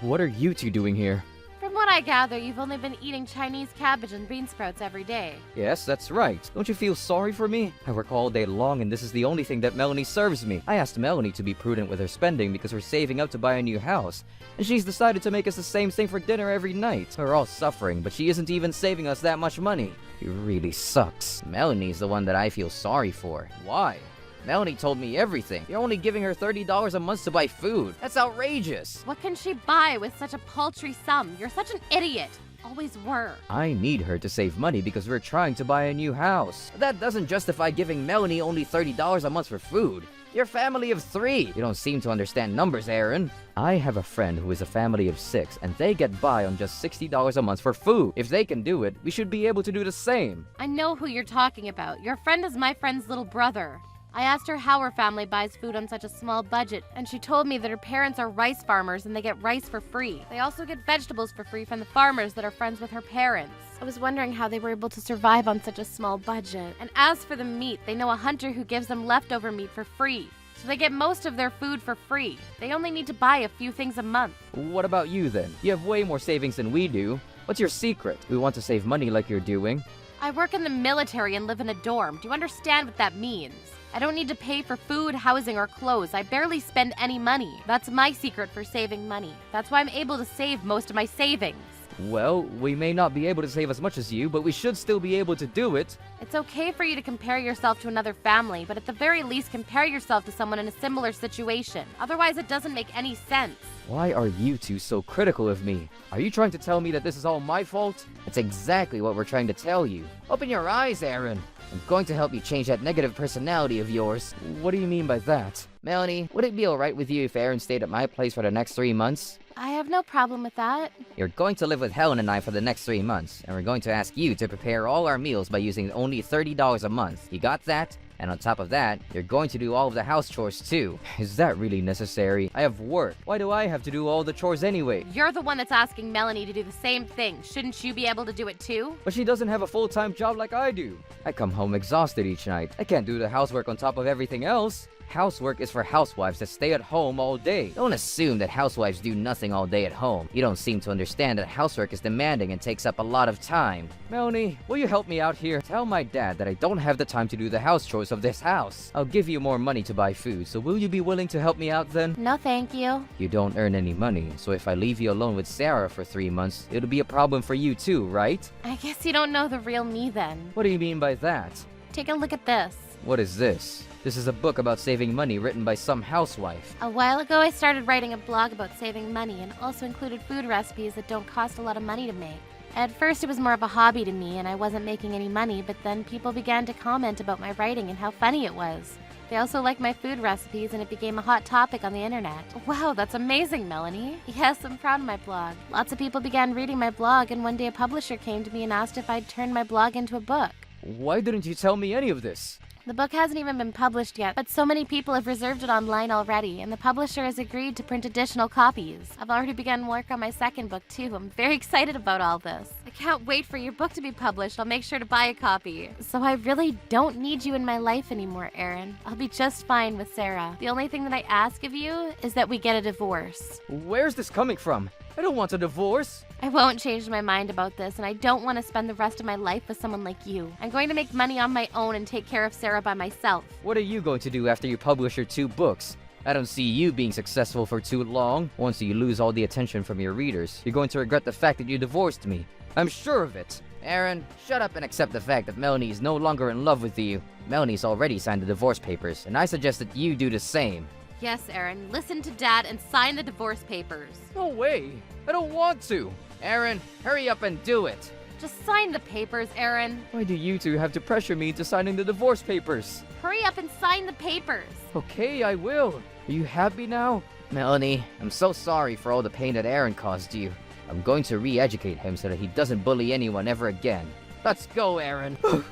Speaker 4: What are you two doing here?
Speaker 1: From what I gather, you've only been eating Chinese cabbage and bean sprouts every day.
Speaker 4: Yes, that's right. Don't you feel sorry for me? I work all day long and this is the only thing that Melanie serves me. I asked Melanie to be prudent with her spending because we're saving up to buy a new house. And she's decided to make us the same thing for dinner every night. We're all suffering, but she isn't even saving us that much money. It really sucks.
Speaker 5: Melanie's the one that I feel sorry for.
Speaker 4: Why?
Speaker 5: Melanie told me everything. You're only giving her $30 a month to buy food. That's outrageous.
Speaker 1: What can she buy with such a paltry sum? You're such an idiot. Always were.
Speaker 4: I need her to save money because we're trying to buy a new house.
Speaker 5: That doesn't justify giving Melanie only $30 a month for food. You're a family of 3. You don't seem to understand numbers, Aaron.
Speaker 4: I have a friend who is a family of 6 and they get by on just $60 a month for food. If they can do it, we should be able to do the same.
Speaker 1: I know who you're talking about. Your friend is my friend's little brother. I asked her how her family buys food on such a small budget, and she told me that her parents are rice farmers and they get rice for free. They also get vegetables for free from the farmers that are friends with her parents. I was wondering how they were able to survive on such a small budget. And as for the meat, they know a hunter who gives them leftover meat for free. So they get most of their food for free. They only need to buy a few things a month.
Speaker 4: What about you then? You have way more savings than we do. What's your secret? We want to save money like you're doing.
Speaker 1: I work in the military and live in a dorm. Do you understand what that means? I don't need to pay for food, housing, or clothes. I barely spend any money. That's my secret for saving money. That's why I'm able to save most of my savings.
Speaker 4: Well, we may not be able to save as much as you, but we should still be able to do it.
Speaker 1: It's okay for you to compare yourself to another family, but at the very least compare yourself to someone in a similar situation. Otherwise, it doesn't make any sense.
Speaker 4: Why are you two so critical of me? Are you trying to tell me that this is all my fault?
Speaker 5: That's exactly what we're trying to tell you. Open your eyes, Aaron. I'm going to help you change that negative personality of yours.
Speaker 4: What do you mean by that?
Speaker 5: Melanie, would it be alright with you if Aaron stayed at my place for the next 3 months?
Speaker 1: I have no problem with that.
Speaker 5: You're going to live with Helen and I for the next 3 months, and we're going to ask you to prepare all our meals by using only $30 a month. You got that? And on top of that, you're going to do all of the house chores too.
Speaker 4: Is that really necessary? I have work. Why do I have to do all the chores anyway?
Speaker 1: You're the one that's asking Melanie to do the same thing. Shouldn't you be able to do it too?
Speaker 4: But she doesn't have a full-time job like I do. I come home exhausted each night. I can't do the housework on top of everything else. Housework is for housewives that stay at home all day.
Speaker 5: Don't assume that housewives do nothing all day at home. You don't seem to understand that housework is demanding and takes up a lot of time.
Speaker 4: Melanie, will you help me out here? Tell my dad that I don't have the time to do the house chores of this house. I'll give you more money to buy food, so will you be willing to help me out then?
Speaker 1: No, thank you.
Speaker 4: You don't earn any money, so if I leave you alone with Sarah for 3 months, it'll be a problem for you too, right?
Speaker 1: I guess you don't know the real me then.
Speaker 4: What do you mean by that?
Speaker 1: Take a look at this.
Speaker 4: What is this? This is a book about saving money written by some housewife.
Speaker 1: A while ago, I started writing a blog about saving money and also included food recipes that don't cost a lot of money to make. At first, it was more of a hobby to me and I wasn't making any money, but then people began to comment about my writing and how funny it was. They also liked my food recipes and it became a hot topic on the internet. Wow, that's amazing, Melanie. Yes, I'm proud of my blog. Lots of people began reading my blog and one day a publisher came to me and asked if I'd turn my blog into a book.
Speaker 4: Why didn't you tell me any of this?
Speaker 1: The book hasn't even been published yet, but so many people have reserved it online already, and the publisher has agreed to print additional copies. I've already begun work on my second book too. I'm very excited about all this. I can't wait for your book to be published. I'll make sure to buy a copy. So I really don't need you in my life anymore, Aaron. I'll be just fine with Sarah. The only thing that I ask of you is that we get a divorce.
Speaker 4: Where's this coming from? I don't want a divorce.
Speaker 1: I won't change my mind about this, and I don't want to spend the rest of my life with someone like you. I'm going to make money on my own and take care of Sarah by myself.
Speaker 4: What are you going to do after you publish your 2 books? I don't see you being successful for too long. Once you lose all the attention from your readers, you're going to regret the fact that you divorced me. I'm sure of it.
Speaker 5: Aaron, shut up and accept the fact that Melanie is no longer in love with you. Melanie's already signed the divorce papers, and I suggest that you do the same.
Speaker 1: Yes, Aaron, listen to Dad and sign the divorce papers.
Speaker 4: No way. I don't want to.
Speaker 5: Aaron, hurry up and do it.
Speaker 1: Just sign the papers, Aaron.
Speaker 4: Why do you two have to pressure me into signing the divorce papers?
Speaker 1: Hurry up and sign the papers.
Speaker 4: Okay, I will. Are you happy now?
Speaker 5: Melanie, I'm so sorry for all the pain that Aaron caused you. I'm going to re-educate him so that he doesn't bully anyone ever again. Let's go, Aaron.
Speaker 1: Bye,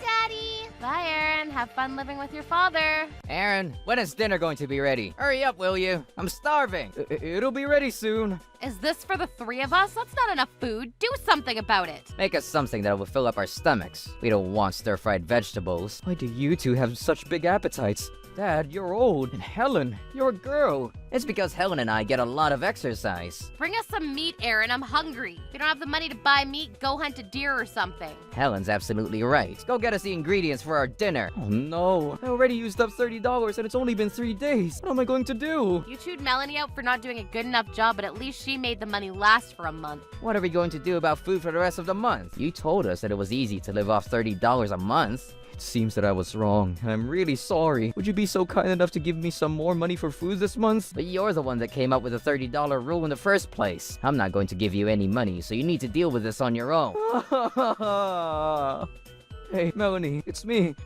Speaker 1: Daddy. Bye, Aaron. Aaron. Have fun living with your father.
Speaker 5: Aaron, when is dinner going to be ready? Hurry up, will you? I'm starving.
Speaker 4: It'll be ready soon.
Speaker 1: Is this for the three of us? That's not enough food. Do something about it.
Speaker 5: Make us something that will fill up our stomachs. We don't want stir-fried vegetables.
Speaker 4: Why do you two have such big appetites? Dad, you're old. And Helen, you're a girl.
Speaker 5: It's because Helen and I get a lot of exercise.
Speaker 1: Bring us some meat, Aaron. I'm hungry. If you don't have the money to buy meat, go hunt a deer or something.
Speaker 5: Helen's absolutely right. Go get us the ingredients for our dinner.
Speaker 4: Oh no, I already used up $30 and it's only been 3 days. What am I going to do?
Speaker 1: You chewed Melanie out for not doing a good enough job, but at least she made the money last for a month.
Speaker 5: What are we going to do about food for the rest of the month? You told us that it was easy to live off $30 a month.
Speaker 4: It seems that I was wrong, and I'm really sorry. Would you be so kind enough to give me some more money for food this month?
Speaker 5: But you're the one that came up with the $30 rule in the first place. I'm not going to give you any money, so you need to deal with this on your own.
Speaker 4: Hey, Melanie, it's me.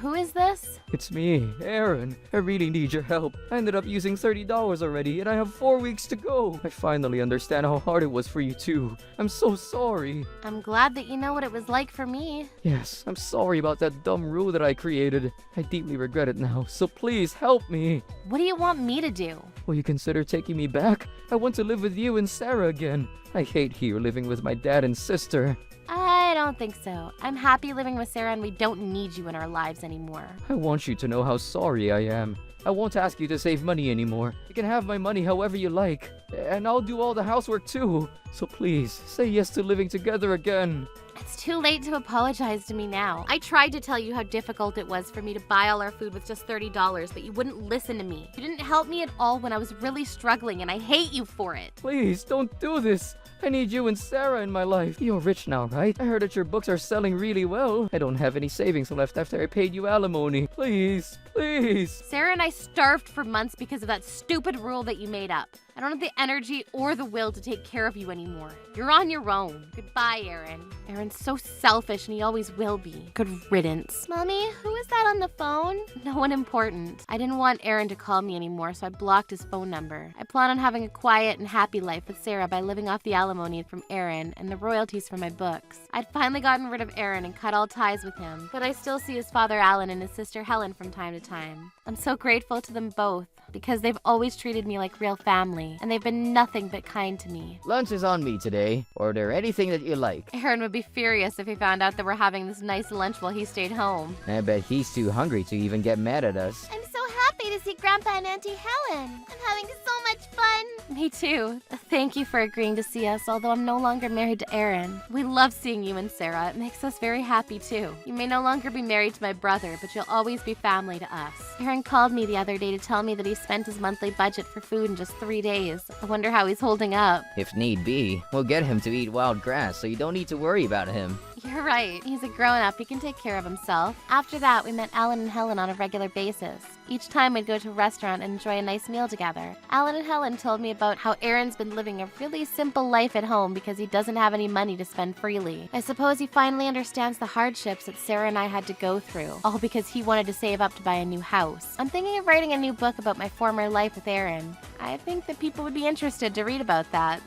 Speaker 1: Who is this?
Speaker 4: It's me, Aaron. I really need your help. I ended up using $30 already, and I have 4 weeks to go. I finally understand how hard it was for you too. I'm so sorry.
Speaker 1: I'm glad that you know what it was like for me.
Speaker 4: Yes, I'm sorry about that dumb rule that I created. I deeply regret it now, so please help me.
Speaker 1: What do you want me to do?
Speaker 4: Will you consider taking me back? I want to live with you and Sarah again. I hate here living with my dad and sister.
Speaker 1: I don't think so. I'm happy living with Sarah and we don't need you in our lives anymore.
Speaker 4: I want you to know how sorry I am. I won't ask you to save money anymore. You can have my money however you like. And I'll do all the housework too. So please, say yes to living together again.
Speaker 1: It's too late to apologize to me now. I tried to tell you how difficult it was for me to buy all our food with just $30, but you wouldn't listen to me. You didn't help me at all when I was really struggling, and I hate you for it.
Speaker 4: Please, don't do this. I need you and Sarah in my life. You're rich now, right? I heard that your books are selling really well. I don't have any savings left after I paid you alimony. Please, please.
Speaker 1: Sarah and I starved for months because of that stupid rule that you made up. I don't have the energy or the will to take care of you anymore. You're on your own. Goodbye, Aaron. Aaron's so selfish and he always will be. Good riddance.
Speaker 2: Mommy, who is that on the phone?
Speaker 1: No one important. I didn't want Aaron to call me anymore, so I blocked his phone number. I plan on having a quiet and happy life with Sarah by living off the alimony from Aaron and the royalties from my books. I'd finally gotten rid of Aaron and cut all ties with him, but I still see his father Alan and his sister Helen from time to time. I'm so grateful to them both, because they've always treated me like real family, and they've been nothing but kind to me.
Speaker 5: Lunch is on me today. Order anything that you like.
Speaker 1: Aaron would be furious if he found out that we're having this nice lunch while he stayed home.
Speaker 5: I bet he's too hungry to even get mad at us.
Speaker 2: I'm so happy to see Grandpa and Auntie Helen. I'm having so much fun.
Speaker 1: Me too. Thank you for agreeing to see us, although I'm no longer married to Aaron. We love seeing you and Sarah. It makes us very happy too. You may no longer be married to my brother, but you'll always be family to us. Aaron called me the other day to tell me that he spent his monthly budget for food in just 3 days. I wonder how he's holding up.
Speaker 5: If need be, we'll get him to eat wild grass so you don't need to worry about him.
Speaker 1: You're right. He's a grown-up. He can take care of himself. After that, we met Alan and Helen on a regular basis. Each time we'd go to a restaurant and enjoy a nice meal together. Alan and Helen told me about how Aaron's been living a really simple life at home because he doesn't have any money to spend freely. I suppose he finally understands the hardships that Sarah and I had to go through, all because he wanted to save up to buy a new house. I'm thinking of writing a new book about my former life with Aaron. I think that people would be interested to read about that.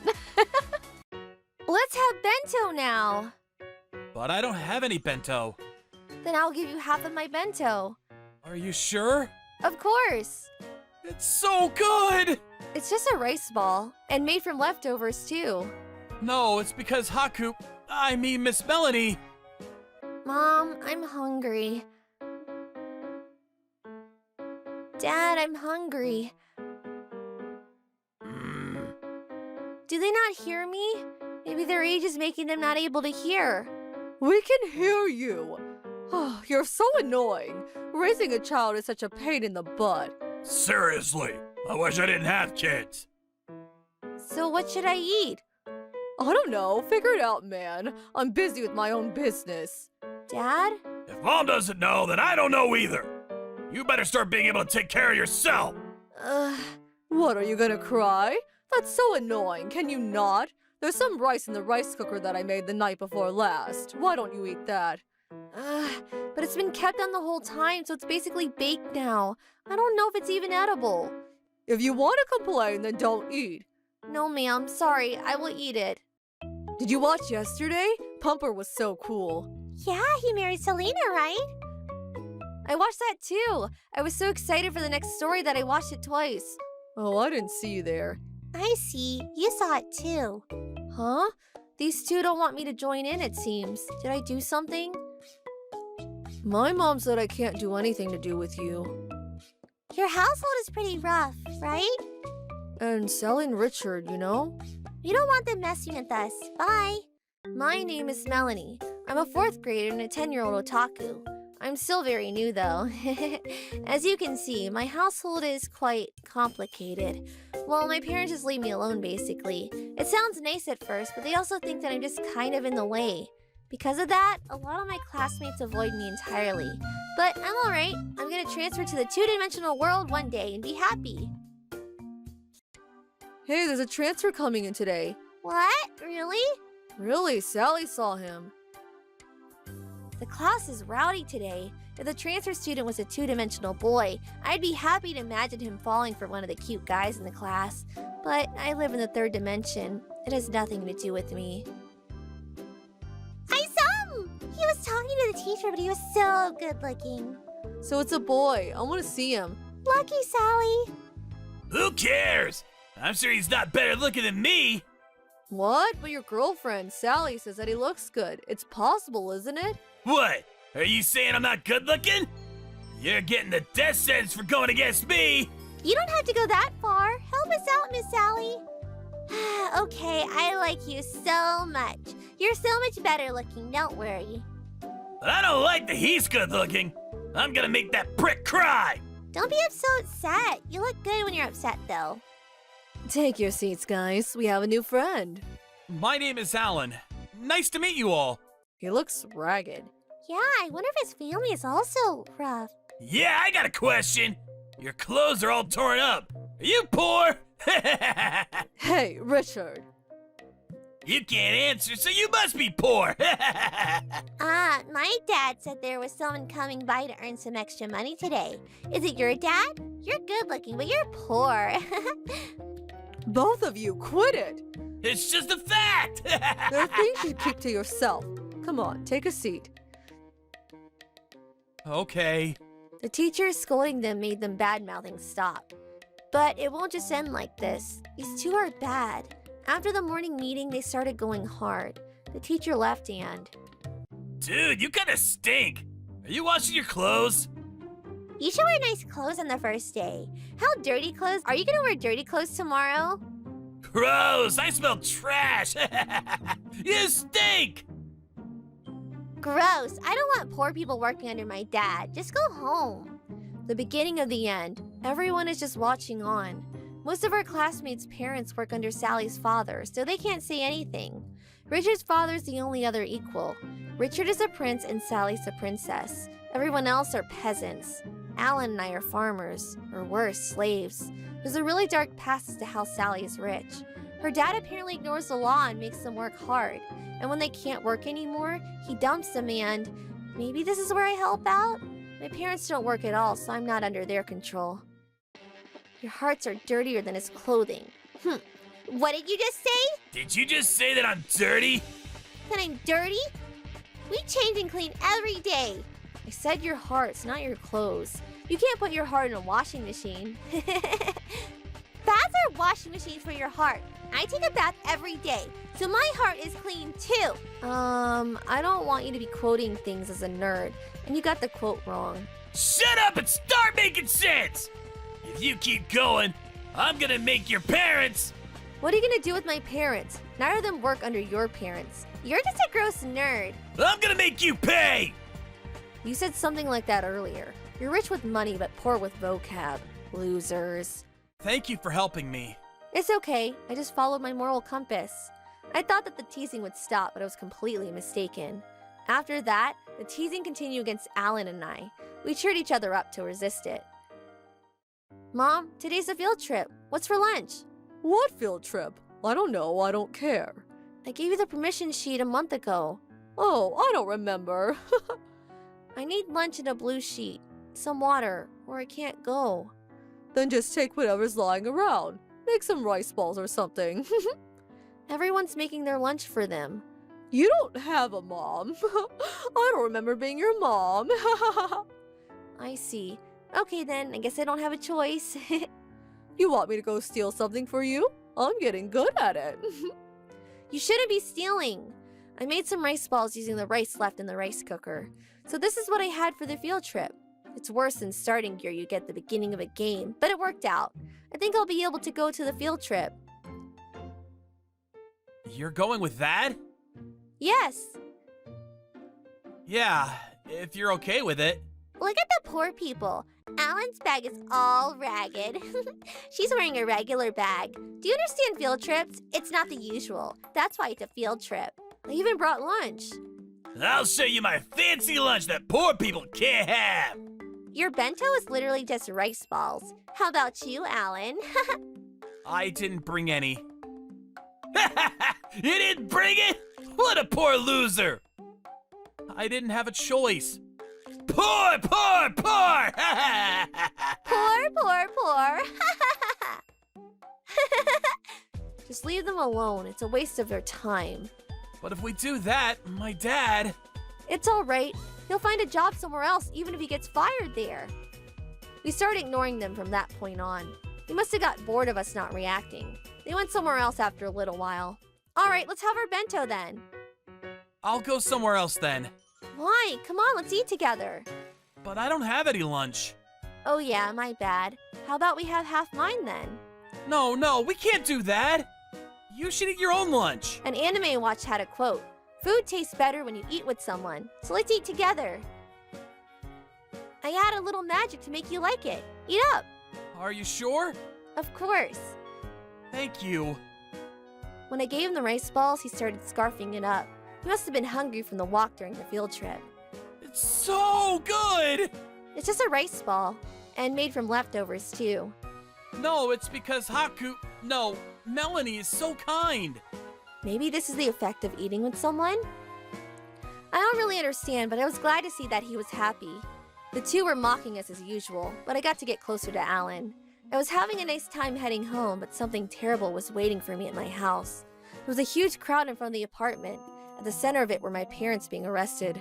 Speaker 6: Let's have bento now.
Speaker 3: But I don't have any bento.
Speaker 6: Then I'll give you half of my bento.
Speaker 3: Are you sure?
Speaker 6: Of course.
Speaker 3: It's so good!
Speaker 6: It's just a rice ball, and made from leftovers too.
Speaker 3: No, it's because Miss Melanie.
Speaker 6: Mom, I'm hungry. Dad, I'm hungry. Do they not hear me? Maybe their age is making them not able to hear.
Speaker 7: We can hear you. Oh, you're so annoying. Raising a child is such a pain in the butt.
Speaker 3: Seriously, I wish I didn't have kids.
Speaker 6: So what should I eat?
Speaker 7: I don't know. Figure it out, man. I'm busy with my own business.
Speaker 6: Dad?
Speaker 3: If Mom doesn't know, then I don't know either. You better start being able to take care of yourself.
Speaker 7: What, are you gonna cry? That's so annoying. Can you not? There's some rice in the rice cooker that I made the night before last. Why don't you eat that?
Speaker 6: But it's been kept on the whole time, so it's basically baked now. I don't know if it's even edible.
Speaker 7: If you want to complain, then don't eat.
Speaker 6: No, ma'am. Sorry. I will eat it.
Speaker 7: Did you watch yesterday? Pumper was so cool.
Speaker 2: Yeah, he married Selena, right?
Speaker 6: I watched that too. I was so excited for the next story that I watched it twice.
Speaker 7: Oh, I didn't see you there.
Speaker 2: I see. You saw it too.
Speaker 6: Huh? These two don't want me to join in, it seems. Did I do something? My mom said I can't do anything to do with you.
Speaker 2: Your household is pretty rough, right?
Speaker 6: And Sally and Richard, you know?
Speaker 2: We don't want them messing with us. Bye.
Speaker 6: My name is Melanie. I'm a 4th grader and a 10-year-old otaku. I'm still very new though. As you can see, my household is quite complicated. Well, my parents just leave me alone basically. It sounds nice at first, but they also think that I'm just kind of in the way. Because of that, a lot of my classmates avoid me entirely. But I'm alright. I'm gonna transfer to the 2-dimensional world one day and be happy. Hey, there's a transfer coming in today.
Speaker 2: What? Really?
Speaker 6: Really? Sally saw him. The class is rowdy today. If the transfer student was a 2-dimensional boy, I'd be happy to imagine him falling for one of the cute guys in the class. But I live in the 3rd dimension. It has nothing to do with me.
Speaker 2: I saw him! He was talking to the teacher, but he was so good looking.
Speaker 6: So it's a boy. I want to see him.
Speaker 2: Lucky Sally.
Speaker 3: Who cares? I'm sure he's not better looking than me.
Speaker 6: What? But your girlfriend, Sally, says that he looks good. It's possible, isn't it?
Speaker 3: What? Are you saying I'm not good looking? You're getting the death sentence for going against me.
Speaker 2: You don't have to go that far. Help us out, Miss Sally. Okay, I like you so much. You're so much better looking, don't worry.
Speaker 3: But I don't like that he's good looking. I'm gonna make that prick cry.
Speaker 2: Don't be so upset. You look good when you're upset, though.
Speaker 6: Take your seats, guys. We have a new friend.
Speaker 3: My name is Alan. Nice to meet you all.
Speaker 6: He looks ragged.
Speaker 2: Yeah, I wonder if his family is also rough.
Speaker 3: Yeah, I got a question. Your clothes are all torn up. Are you poor?
Speaker 6: Hey, Richard.
Speaker 3: You can't answer, so you must be poor.
Speaker 2: My dad said there was someone coming by to earn some extra money today. Is it your dad? You're good looking, but you're poor.
Speaker 7: Both of you, quit it!
Speaker 3: It's just a fact.
Speaker 7: There are things you keep to yourself. Come on, take a seat.
Speaker 3: Okay.
Speaker 6: The teacher scolding them made them bad-mouthing stop. But it won't just end like this. These two are bad. After the morning meeting, they started going hard. The teacher left and...
Speaker 3: Dude, you kinda stink. Are you washing your clothes?
Speaker 2: You should wear nice clothes on the first day. How dirty clothes? Are you gonna wear dirty clothes tomorrow?
Speaker 3: Gross, I smell trash. You stink.
Speaker 2: Gross. I don't want poor people working under my dad. Just go home.
Speaker 6: The beginning of the end. Everyone is just watching on. Most of our classmates' parents work under Sally's father, so they can't say anything. Richard's father's the only other equal. Richard is a prince and Sally's a princess. Everyone else are peasants. Alan and I are farmers, or worse, slaves. There's a really dark past as to how Sally is rich. Her dad apparently ignores the law and makes them work hard. And when they can't work anymore, he dumps them and... Maybe this is where I help out? My parents don't work at all, so I'm not under their control. Your hearts are dirtier than his clothing.
Speaker 2: What did you just say?
Speaker 3: Did you just say that I'm dirty?
Speaker 2: That I'm dirty? We change and clean every day.
Speaker 6: I said your hearts, not your clothes. You can't put your heart in a washing machine.
Speaker 2: Baths are washing machines for your heart. I take a bath every day, so my heart is clean too.
Speaker 6: I don't want you to be quoting things as a nerd, and you got the quote wrong.
Speaker 3: Shut up and start making sense! If you keep going, I'm gonna make your parents...
Speaker 6: What are you gonna do with my parents? Neither of them work under your parents.
Speaker 2: You're just a gross nerd.
Speaker 3: I'm gonna make you pay!
Speaker 6: You said something like that earlier. You're rich with money, but poor with vocab. Losers.
Speaker 3: Thank you for helping me.
Speaker 6: It's okay. I just followed my moral compass. I thought that the teasing would stop, but I was completely mistaken. After that, the teasing continued against Alan and I. We cheered each other up to resist it. Mom, today's a field trip. What's for lunch?
Speaker 7: What field trip? I don't know, I don't care.
Speaker 6: I gave you the permission sheet a month ago.
Speaker 7: Oh, I don't remember.
Speaker 6: I need lunch in a blue sheet, some water, or I can't go.
Speaker 7: Then just take whatever's lying around. Make some rice balls or something.
Speaker 6: Everyone's making their lunch for them.
Speaker 7: You don't have a mom. I don't remember being your mom.
Speaker 6: I see. Okay then, I guess I don't have a choice.
Speaker 7: You want me to go steal something for you? I'm getting good at it.
Speaker 6: You shouldn't be stealing. I made some rice balls using the rice left in the rice cooker. So this is what I had for the field trip. It's worse than starting gear you get at the beginning of a game, but it worked out. I think I'll be able to go to the field trip.
Speaker 3: You're going with that?
Speaker 6: Yes.
Speaker 3: Yeah, if you're okay with it.
Speaker 6: Look at the poor people. Alan's bag is all ragged. She's wearing a regular bag. Do you understand field trips? It's not the usual. That's why it's a field trip. I even brought lunch.
Speaker 3: I'll show you my fancy lunch that poor people can't have.
Speaker 6: Your bento is literally just rice balls. How about you, Alan?
Speaker 3: I didn't bring any. You didn't bring it? What a poor loser. I didn't have a choice. Poor, poor, poor!
Speaker 6: Poor, poor, poor. Just leave them alone. It's a waste of their time.
Speaker 3: But if we do that, my dad...
Speaker 6: It's all right. He'll find a job somewhere else, even if he gets fired there. We started ignoring them from that point on. He must have got bored of us not reacting. They went somewhere else after a little while. All right, let's have our bento then.
Speaker 3: I'll go somewhere else then.
Speaker 6: Why? Come on, let's eat together.
Speaker 3: But I don't have any lunch.
Speaker 6: Oh yeah, my bad. How about we have half mine then?
Speaker 3: No, we can't do that. You should eat your own lunch.
Speaker 6: An anime I watched had a quote. Food tastes better when you eat with someone, so let's eat together. I add a little magic to make you like it. Eat up.
Speaker 3: Are you sure?
Speaker 6: Of course.
Speaker 3: Thank you.
Speaker 6: When I gave him the rice balls, he started scarfing it up. He must have been hungry from the walk during the field trip.
Speaker 3: It's so good!
Speaker 6: It's just a rice ball, and made from leftovers too.
Speaker 3: No, it's because Melanie is so kind.
Speaker 6: Maybe this is the effect of eating with someone? I don't really understand, but I was glad to see that he was happy. The two were mocking us as usual, but I got to get closer to Alan. I was having a nice time heading home, but something terrible was waiting for me at my house. There was a huge crowd in front of the apartment. At the center of it were my parents being arrested.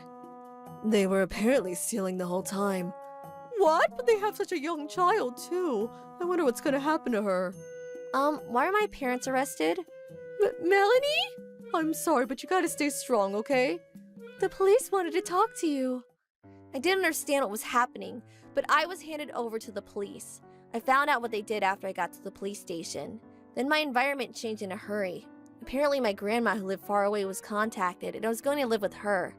Speaker 7: They were apparently stealing the whole time. What? But they have such a young child, too. I wonder what's gonna happen to her.
Speaker 6: Why are my parents arrested?
Speaker 7: Melanie? I'm sorry, but you gotta stay strong, okay?
Speaker 6: The police wanted to talk to you. I didn't understand what was happening, but I was handed over to the police. I found out what they did after I got to the police station. Then my environment changed in a hurry. Apparently my grandma who lived far away was contacted and I was going to live with her.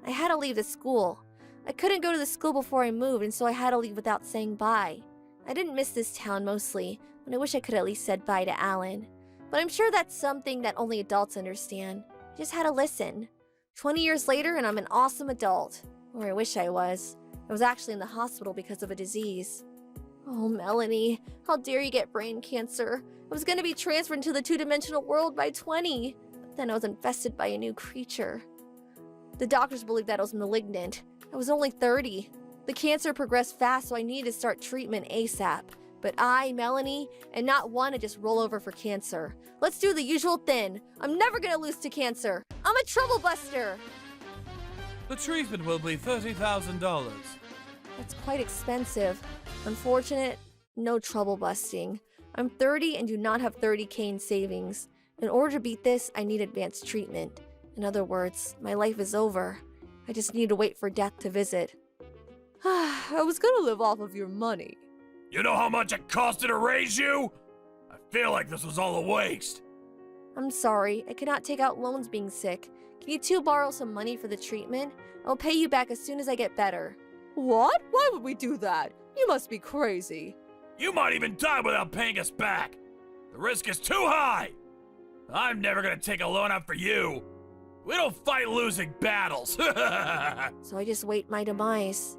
Speaker 6: I had to leave the school. I couldn't go to the school before I moved and so I had to leave without saying bye. I didn't miss this town mostly, but I wish I could at least said bye to Alan. But I'm sure that's something that only adults understand. I just had to listen. 20 years later and I'm an awesome adult. Or I wish I was. I was actually in the hospital because of a disease. Oh, Melanie, how dare you get brain cancer? I was going to be transferred into the two-dimensional world by 20, but then I was infested by a new creature. The doctors believed that I was malignant. I was only 30. The cancer progressed fast, so I needed to start treatment ASAP. But I, Melanie, am not one to just roll over for cancer. Let's do the usual thing. I'm never going to lose to cancer. I'm a trouble buster.
Speaker 3: The treatment will be $30,000.
Speaker 6: That's quite expensive. Unfortunate, no trouble busting. I'm 30 and do not have 30K in savings. In order to beat this, I need advanced treatment. In other words, my life is over. I just need to wait for death to visit.
Speaker 7: I was gonna live off of your money.
Speaker 3: You know how much it costed to raise you? I feel like this was all a waste.
Speaker 6: I'm sorry, I cannot take out loans being sick. Can you two borrow some money for the treatment? I'll pay you back as soon as I get better.
Speaker 7: What? Why would we do that? You must be crazy.
Speaker 3: You might even die without paying us back. The risk is too high. I'm never gonna take a loan out for you. We don't fight losing battles.
Speaker 6: So I just wait my demise.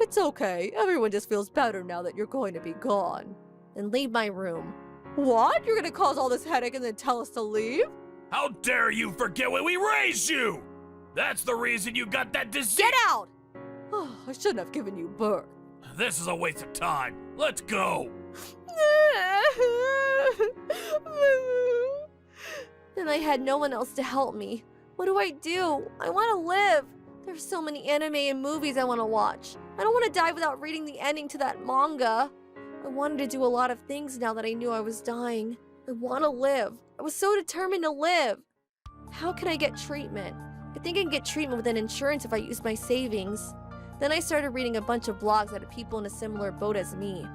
Speaker 7: It's okay. Everyone just feels better now that you're going to be gone.
Speaker 6: Then leave my room.
Speaker 7: What? You're gonna cause all this headache and then tell us to leave?
Speaker 3: How dare you forget when we raised you? That's the reason you got that disease.
Speaker 6: Get out!
Speaker 7: I shouldn't have given you birth.
Speaker 3: This is a waste of time. Let's go.
Speaker 6: Then I had no one else to help me. What do? I want to live. There's so many anime and movies I want to watch. I don't want to die without reading the ending to that manga. I wanted to do a lot of things now that I knew I was dying. I want to live. I was so determined to live. How can I get treatment? I think I can get treatment with an insurance if I use my savings. Then I started reading a bunch of blogs that had people in a similar boat as me.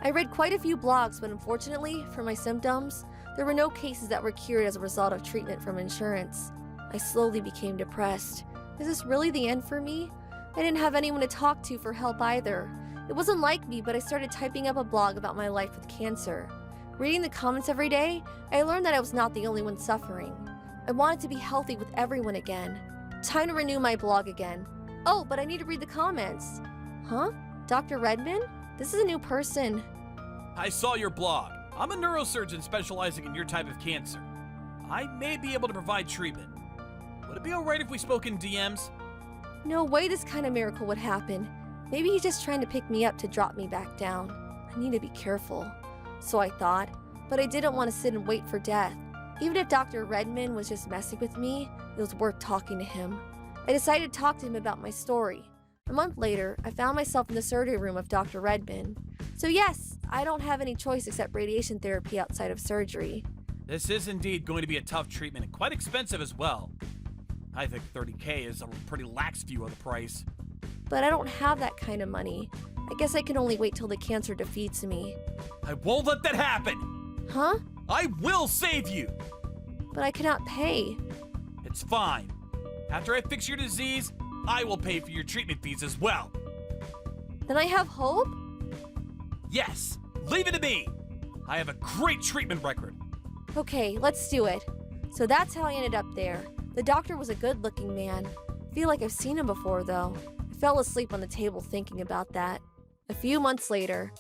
Speaker 6: I read quite a few blogs, but unfortunately, for my symptoms, there were no cases that were cured as a result of treatment from insurance. I slowly became depressed. Is this really the end for me? I didn't have anyone to talk to for help either. It wasn't like me, but I started typing up a blog about my life with cancer. Reading the comments every day, I learned that I was not the only one suffering. I wanted to be healthy with everyone again. Time to renew my blog again. Oh, but I need to read the comments. Huh? Dr. Redmond? This is a new person.
Speaker 3: I saw your blog. I'm a neurosurgeon specializing in your type of cancer. I may be able to provide treatment. Would it be alright if we spoke in DMs?
Speaker 6: No way this kind of miracle would happen. Maybe he's just trying to pick me up to drop me back down. I need to be careful. So I thought, but I didn't want to sit and wait for death. Even if Dr. Redmond was just messing with me, it was worth talking to him. I decided to talk to him about my story. A month later, I found myself in the surgery room of Dr. Redmond. So yes, I don't have any choice except radiation therapy outside of surgery.
Speaker 3: This is indeed going to be a tough treatment and quite expensive as well. I think $30,000 is a pretty lax view of the price.
Speaker 6: But I don't have that kind of money. I guess I can only wait till the cancer defeats me.
Speaker 3: I won't let that happen!
Speaker 6: Huh?
Speaker 3: I will save you!
Speaker 6: But I cannot pay.
Speaker 3: It's fine. After I fix your disease, I will pay for your treatment fees as well.
Speaker 6: Then I have hope?
Speaker 3: Yes, leave it to me. I have a great treatment record.
Speaker 6: Okay, let's do it. So that's how I ended up there. The doctor was a good-looking man. I feel like I've seen him before, though. I fell asleep on the table thinking about that. A few months later.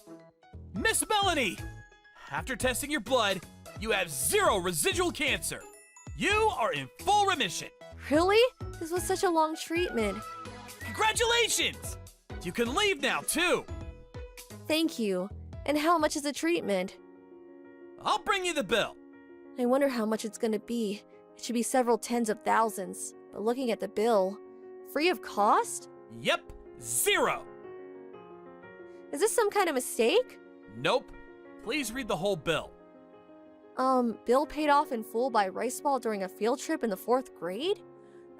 Speaker 3: Miss Melanie! After testing your blood, you have 0 residual cancer. You are in full remission.
Speaker 6: Really? This was such a long treatment.
Speaker 3: Congratulations! You can leave now, too.
Speaker 6: Thank you. And how much is the treatment?
Speaker 3: I'll bring you the bill.
Speaker 6: I wonder how much it's gonna be. It should be several tens of thousands. But looking at the bill, free of cost?
Speaker 3: Yep, 0.
Speaker 6: Is this some kind of mistake?
Speaker 3: Nope. Please read the whole bill.
Speaker 6: Bill paid off in full by rice ball during a field trip in the 4th grade?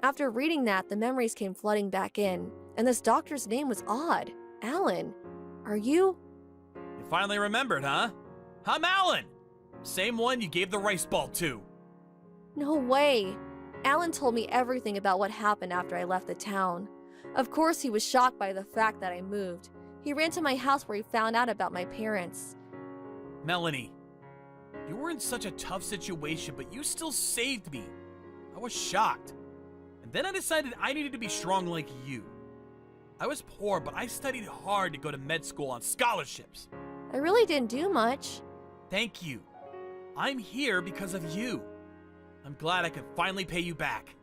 Speaker 6: After reading that, the memories came flooding back in. And this doctor's name was odd. Alan. Are you?
Speaker 3: You finally remembered, huh? I'm Alan. Same one you gave the rice ball to.
Speaker 6: No way. Alan told me everything about what happened after I left the town. Of course, he was shocked by the fact that I moved. He ran to my house where he found out about my parents.
Speaker 3: Melanie, you were in such a tough situation, but you still saved me. I was shocked. And then I decided I needed to be strong like you. I was poor, but I studied hard to go to med school on scholarships.
Speaker 6: I really didn't do much.
Speaker 3: Thank you. I'm here because of you. I'm glad I could finally pay you back.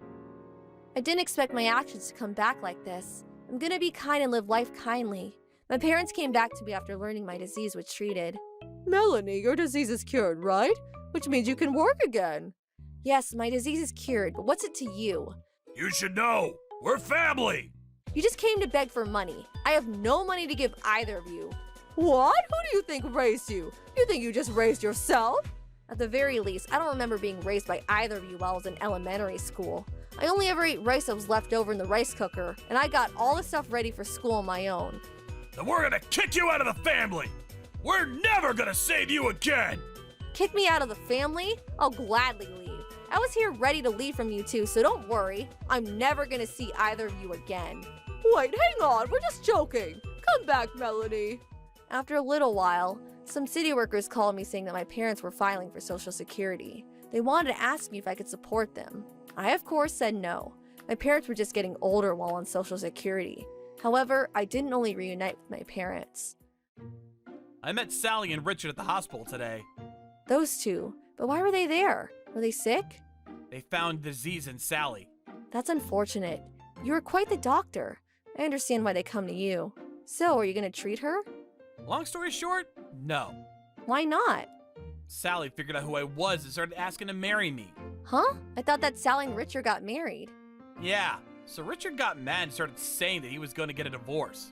Speaker 6: I didn't expect my actions to come back like this. I'm gonna be kind and live life kindly. My parents came back to me after learning my disease was treated.
Speaker 7: Melanie, your disease is cured, right? Which means you can work again.
Speaker 6: Yes, my disease is cured, but what's it to you?
Speaker 3: You should know. We're family.
Speaker 6: You just came to beg for money. I have no money to give either of you.
Speaker 7: What? Who do you think raised you? You think you just raised yourself?
Speaker 6: At the very least, I don't remember being raised by either of you while I was in elementary school. I only ever ate rice that was left over in the rice cooker, and I got all the stuff ready for school on my own.
Speaker 3: Then we're gonna kick you out of the family. We're never gonna save you again.
Speaker 6: Kick me out of the family? I'll gladly leave. I was here ready to leave from you two, so don't worry. I'm never gonna see either of you again.
Speaker 7: Wait, hang on, we're just joking. Come back, Melanie.
Speaker 6: After a little while, some city workers called me saying that my parents were filing for Social Security. They wanted to ask me if I could support them. I, of course, said no. My parents were just getting older while on Social Security. However, I didn't only reunite with my parents.
Speaker 3: I met Sally and Richard at the hospital today.
Speaker 6: Those two. But why were they there? Were they sick?
Speaker 3: They found disease in Sally.
Speaker 6: That's unfortunate. You are quite the doctor. I understand why they come to you. So, are you going to treat her?
Speaker 3: Long story short, no.
Speaker 6: Why not?
Speaker 3: Sally figured out who I was and started asking to marry me.
Speaker 6: Huh? I thought that Sally and Richard got married.
Speaker 3: Yeah, So Richard got mad and started saying that he was going to get a divorce.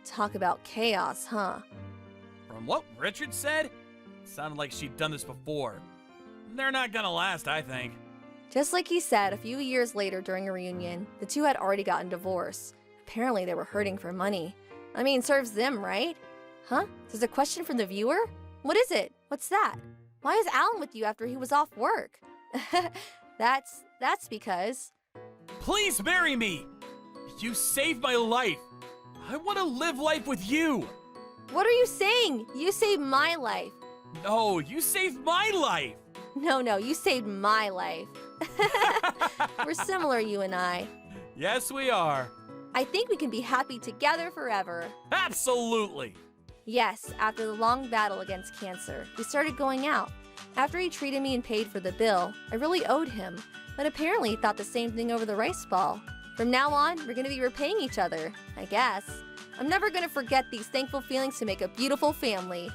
Speaker 6: Talk about chaos, huh?
Speaker 3: From what Richard said, it sounded like she'd done this before. They're not gonna last, I think.
Speaker 6: Just like he said, a few years later during a reunion, the two had already gotten divorced. Apparently they were hurting for money. I mean, serves them, right? Huh? There's a question from the viewer? What is it? What's that? Why is Alan with you after he was off work? That's because...
Speaker 3: Please marry me! You saved my life. I want to live life with you.
Speaker 6: What are you saying? You saved my life.
Speaker 3: No, you saved my life.
Speaker 6: No, you saved my life. We're similar, you and I.
Speaker 3: Yes, we are.
Speaker 6: I think we can be happy together forever.
Speaker 3: Absolutely.
Speaker 6: Yes, after the long battle against cancer, we started going out. After he treated me and paid for the bill, I really owed him, but apparently he thought the same thing over the rice ball. From now on, we're gonna be repaying each other, I guess. I'm never gonna forget these thankful feelings to make a beautiful family.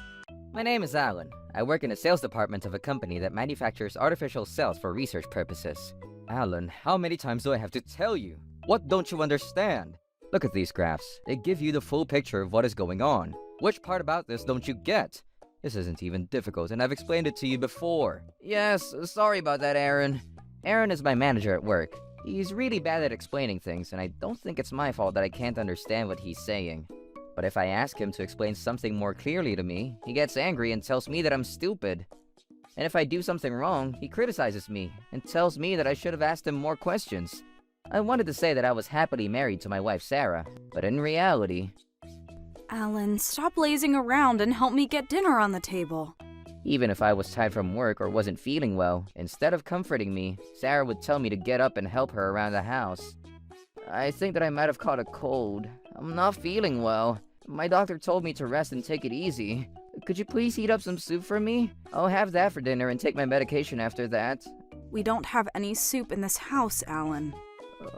Speaker 5: My name is Alan. I work in the sales department of a company that manufactures artificial cells for research purposes. Alan, how many times do I have to tell you? What don't you understand? Look at these graphs. They give you the full picture of what is going on. Which part about this don't you get? This isn't even difficult, and I've explained it to you before. Yes, sorry about that, Aaron. Aaron is my manager at work. He's really bad at explaining things, and I don't think it's my fault that I can't understand what he's saying. But if I ask him to explain something more clearly to me, he gets angry and tells me that I'm stupid. And if I do something wrong, he criticizes me and tells me that I should have asked him more questions. I wanted to say that I was happily married to my wife Sarah, but in reality...
Speaker 8: Alan, stop lazing around and help me get dinner on the table.
Speaker 5: Even if I was tired from work or wasn't feeling well, instead of comforting me, Sarah would tell me to get up and help her around the house. I think that I might have caught a cold. I'm not feeling well. My doctor told me to rest and take it easy. Could you please heat up some soup for me? I'll have that for dinner and take my medication after that.
Speaker 8: We don't have any soup in this house, Alan.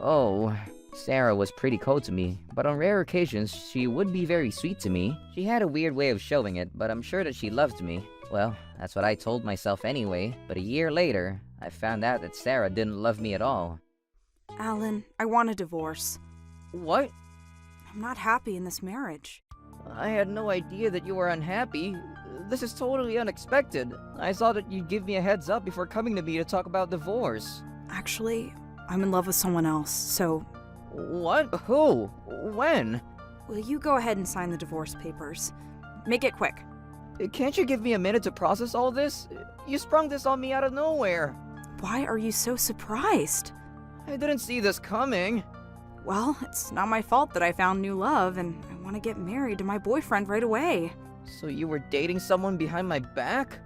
Speaker 5: Oh, Sarah was pretty cold to me, but on rare occasions, she would be very sweet to me. She had a weird way of showing it, but I'm sure that she loved me. Well, that's what I told myself anyway, but a year later, I found out that Sarah didn't love me at all.
Speaker 8: Alan, I want a divorce.
Speaker 5: What?
Speaker 8: I'm not happy in this marriage.
Speaker 5: I had no idea that you were unhappy. This is totally unexpected. I thought that you'd give me a heads up before coming to me to talk about divorce.
Speaker 8: Actually, I'm in love with someone else, so...
Speaker 5: What? Who? When?
Speaker 8: Will you go ahead and sign the divorce papers? Make it quick.
Speaker 5: Can't you give me a minute to process all this? You sprung this on me out of nowhere.
Speaker 8: Why are you so surprised?
Speaker 5: I didn't see this coming.
Speaker 8: Well, it's not my fault that I found new love, and I want to get married to my boyfriend right away.
Speaker 5: So you were dating someone behind my back?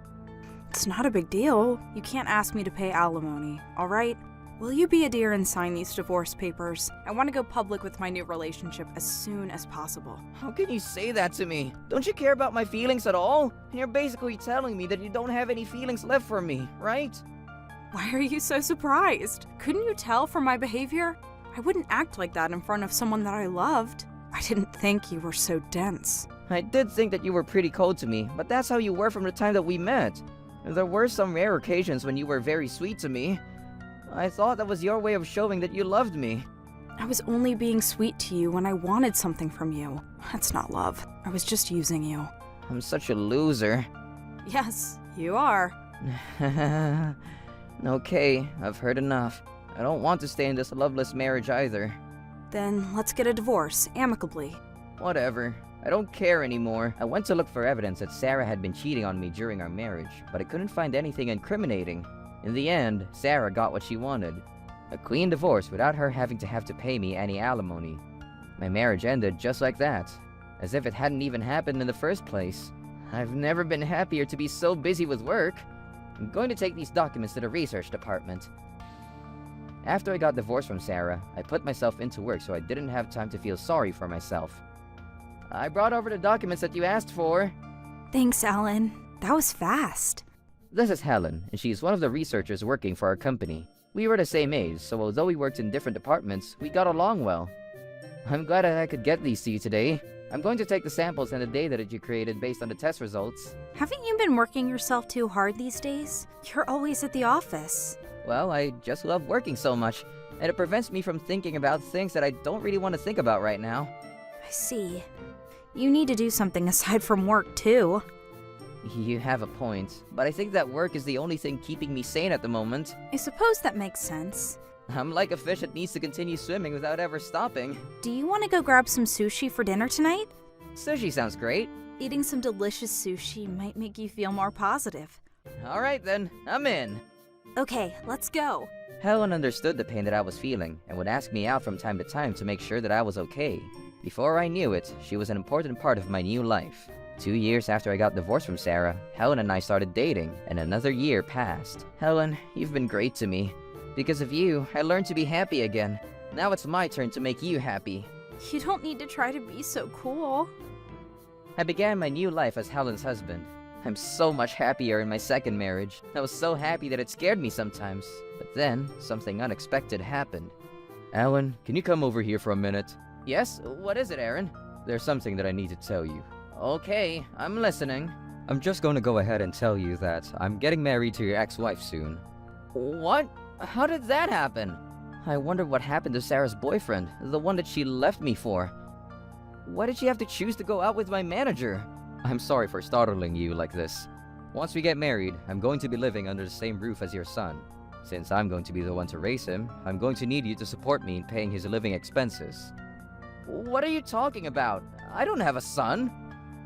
Speaker 8: It's not a big deal. You can't ask me to pay alimony, alright? Will you be a dear and sign these divorce papers? I want to go public with my new relationship as soon as possible.
Speaker 5: How can you say that to me? Don't you care about my feelings at all? You're basically telling me that you don't have any feelings left for me, right?
Speaker 8: Why are you so surprised? Couldn't you tell from my behavior? I wouldn't act like that in front of someone that I loved. I didn't think you were so dense.
Speaker 5: I did think that you were pretty cold to me, but that's how you were from the time that we met. There were some rare occasions when you were very sweet to me. I thought that was your way of showing that you loved me.
Speaker 8: I was only being sweet to you when I wanted something from you. That's not love. I was just using you.
Speaker 5: I'm such a loser.
Speaker 8: Yes, you are.
Speaker 5: Okay, I've heard enough. I don't want to stay in this loveless marriage either.
Speaker 8: Then let's get a divorce, amicably.
Speaker 5: Whatever. I don't care anymore. I went to look for evidence that Sarah had been cheating on me during our marriage, but I couldn't find anything incriminating. In the end, Sarah got what she wanted. A clean divorce without her having to pay me any alimony. My marriage ended just like that, as if it hadn't even happened in the first place. I've never been happier to be so busy with work. I'm going to take these documents to the research department. After I got divorced from Sarah, I put myself into work so I didn't have time to feel sorry for myself. I brought over the documents that you asked for.
Speaker 8: Thanks, Alan. That was fast.
Speaker 5: This is Helen, and she's one of the researchers working for our company. We were the same age, so although we worked in different departments, we got along well. I'm glad that I could get these to you today. I'm going to take the samples and the data that you created based on the test results.
Speaker 8: Haven't you been working yourself too hard these days? You're always at the office.
Speaker 5: Well, I just love working so much. and it prevents me from thinking about things that I don't really want to think about right now.
Speaker 8: I see. You need to do something aside from work, too.
Speaker 5: You have a point, but I think that work is the only thing keeping me sane at the moment.
Speaker 8: I suppose that makes sense.
Speaker 5: I'm like a fish that needs to continue swimming without ever stopping.
Speaker 8: Do you want to go grab some sushi for dinner tonight?
Speaker 5: Sushi sounds great.
Speaker 8: Eating some delicious sushi might make you feel more positive.
Speaker 5: Alright then, I'm in.
Speaker 8: Okay, let's go.
Speaker 5: Helen understood the pain that I was feeling and would ask me out from time to time to make sure that I was okay. Before I knew it, she was an important part of my new life. 2 years after I got divorced from Sarah, Helen and I started dating, and another year passed. Helen, you've been great to me. Because of you, I learned to be happy again. Now it's my turn to make you happy.
Speaker 8: You don't need to try to be so cool.
Speaker 5: I began my new life as Helen's husband. I'm so much happier in my second marriage. I was so happy that it scared me sometimes. But then, something unexpected happened. Alan, can you come over here for a minute? Yes? What is it, Aaron? There's something that I need to tell you. Okay, I'm listening.
Speaker 4: I'm just going to go ahead and tell you that I'm getting married to your ex-wife soon.
Speaker 5: What? How did that happen? I wonder what happened to Sarah's boyfriend, the one that she left me for. Why did she have to choose to go out with my manager?
Speaker 4: I'm sorry for startling you like this. Once we get married, I'm going to be living under the same roof as your son. Since I'm going to be the one to raise him, I'm going to need you to support me in paying his living expenses.
Speaker 5: What are you talking about? I don't have a son.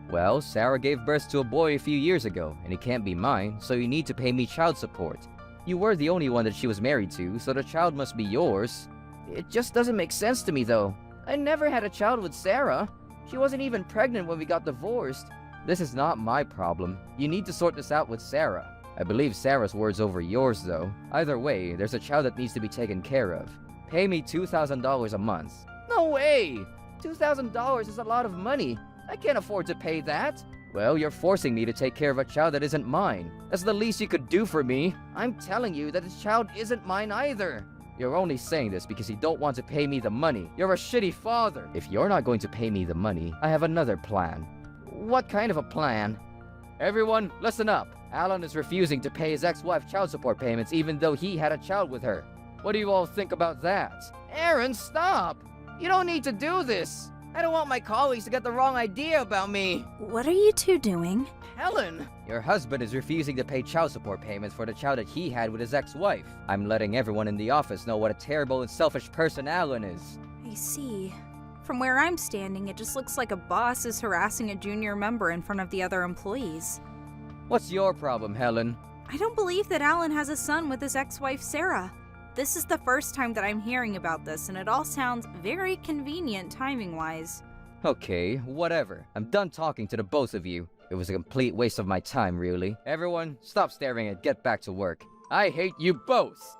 Speaker 4: Well, Sarah gave birth to a boy a few years ago, and he can't be mine, so you need to pay me child support. You were the only one that she was married to, so the child must be yours.
Speaker 5: It just doesn't make sense to me, though. I never had a child with Sarah. She wasn't even pregnant when we got divorced.
Speaker 4: This is not my problem. You need to sort this out with Sarah. I believe Sarah's word's over yours, though. Either way, there's a child that needs to be taken care of. Pay me $2,000 a month.
Speaker 5: No way! $2,000 is a lot of money. I can't afford to pay that.
Speaker 4: Well, you're forcing me to take care of a child that isn't mine. That's the least you could do for me.
Speaker 5: I'm telling you that this child isn't mine either.
Speaker 4: You're only saying this because you don't want to pay me the money. You're a shitty father. If you're not going to pay me the money, I have another plan.
Speaker 5: What kind of a plan?
Speaker 4: Everyone, listen up. Alan is refusing to pay his ex-wife child support payments even though he had a child with her. What do you all think about that?
Speaker 5: Aaron, stop! You don't need to do this. I don't want my colleagues to get the wrong idea about me.
Speaker 8: What are you two doing?
Speaker 5: Helen!
Speaker 4: Your husband is refusing to pay child support payments for the child that he had with his ex-wife. I'm letting everyone in the office know what a terrible and selfish person Alan is.
Speaker 8: I see. From where I'm standing, it just looks like a boss is harassing a junior member in front of the other employees.
Speaker 4: What's your problem, Helen?
Speaker 8: I don't believe that Alan has a son with his ex-wife, Sarah. This is the first time that I'm hearing about this, and it all sounds very convenient timing-wise.
Speaker 4: Okay, whatever. I'm done talking to the both of you. It was a complete waste of my time, really. Everyone, stop staring and get back to work. I hate you both!